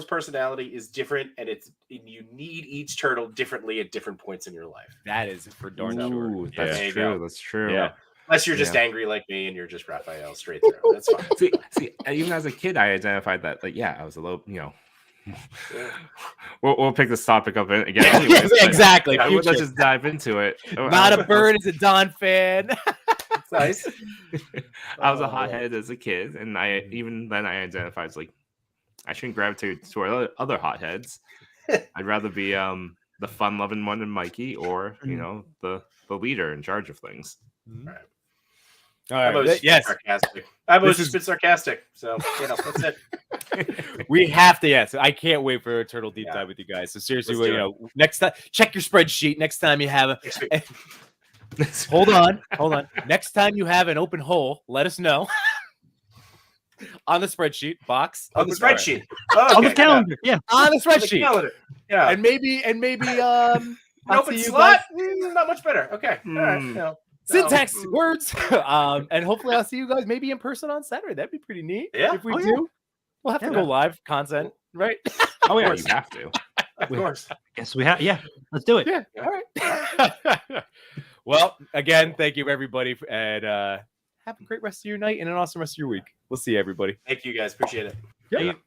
personality is different, and you need each turtle differently at different points in your life. That is for darn sure. Ooh, that's There you true. go. That's true. Yeah. Unless you're just angry like me and you're just Raphael straight through. That's fine. See, even as a kid, I identified that. Like, yeah, I was a little, We'll pick this topic up again. Anyways, Exactly. but, Future. let's just dive into it. Not a bird is a Don fan. It's nice. I was a hothead as a kid, and even then I identified as like I shouldn't gravitate toward other hotheads. I'd rather be the fun-loving one in Mikey, or the leader in charge of things. Right. All I've always right. Yes. sarcastic. I've always This just been sarcastic. So that's it. We have to. Yes. I can't wait for a turtle deep Yeah. dive with you guys. So seriously, Let's do next time, check your spreadsheet. Next time you have Next week. hold on. Next time you have an open hole, let us know. On the spreadsheet box. On the spreadsheet. On the Okay, calendar, yeah. On the On the spreadsheet. calendar. Yeah. And maybe An I'll open see you slot? guys- Not much better. Okay. All right. No. syntax words. And hopefully I'll see you guys maybe in person on Saturday. That'd be pretty neat. Yeah. If we Oh, do, yeah. we'll have to Yeah. go live content, right? Oh yeah, you have to. Of course. Yes, we have. Yeah, let's do it. Yeah. All right. Well, again, thank you everybody, and have a great rest of your night and an awesome rest of your week. We'll see you, everybody. Thank you guys. Appreciate it. Yeah. Thank you.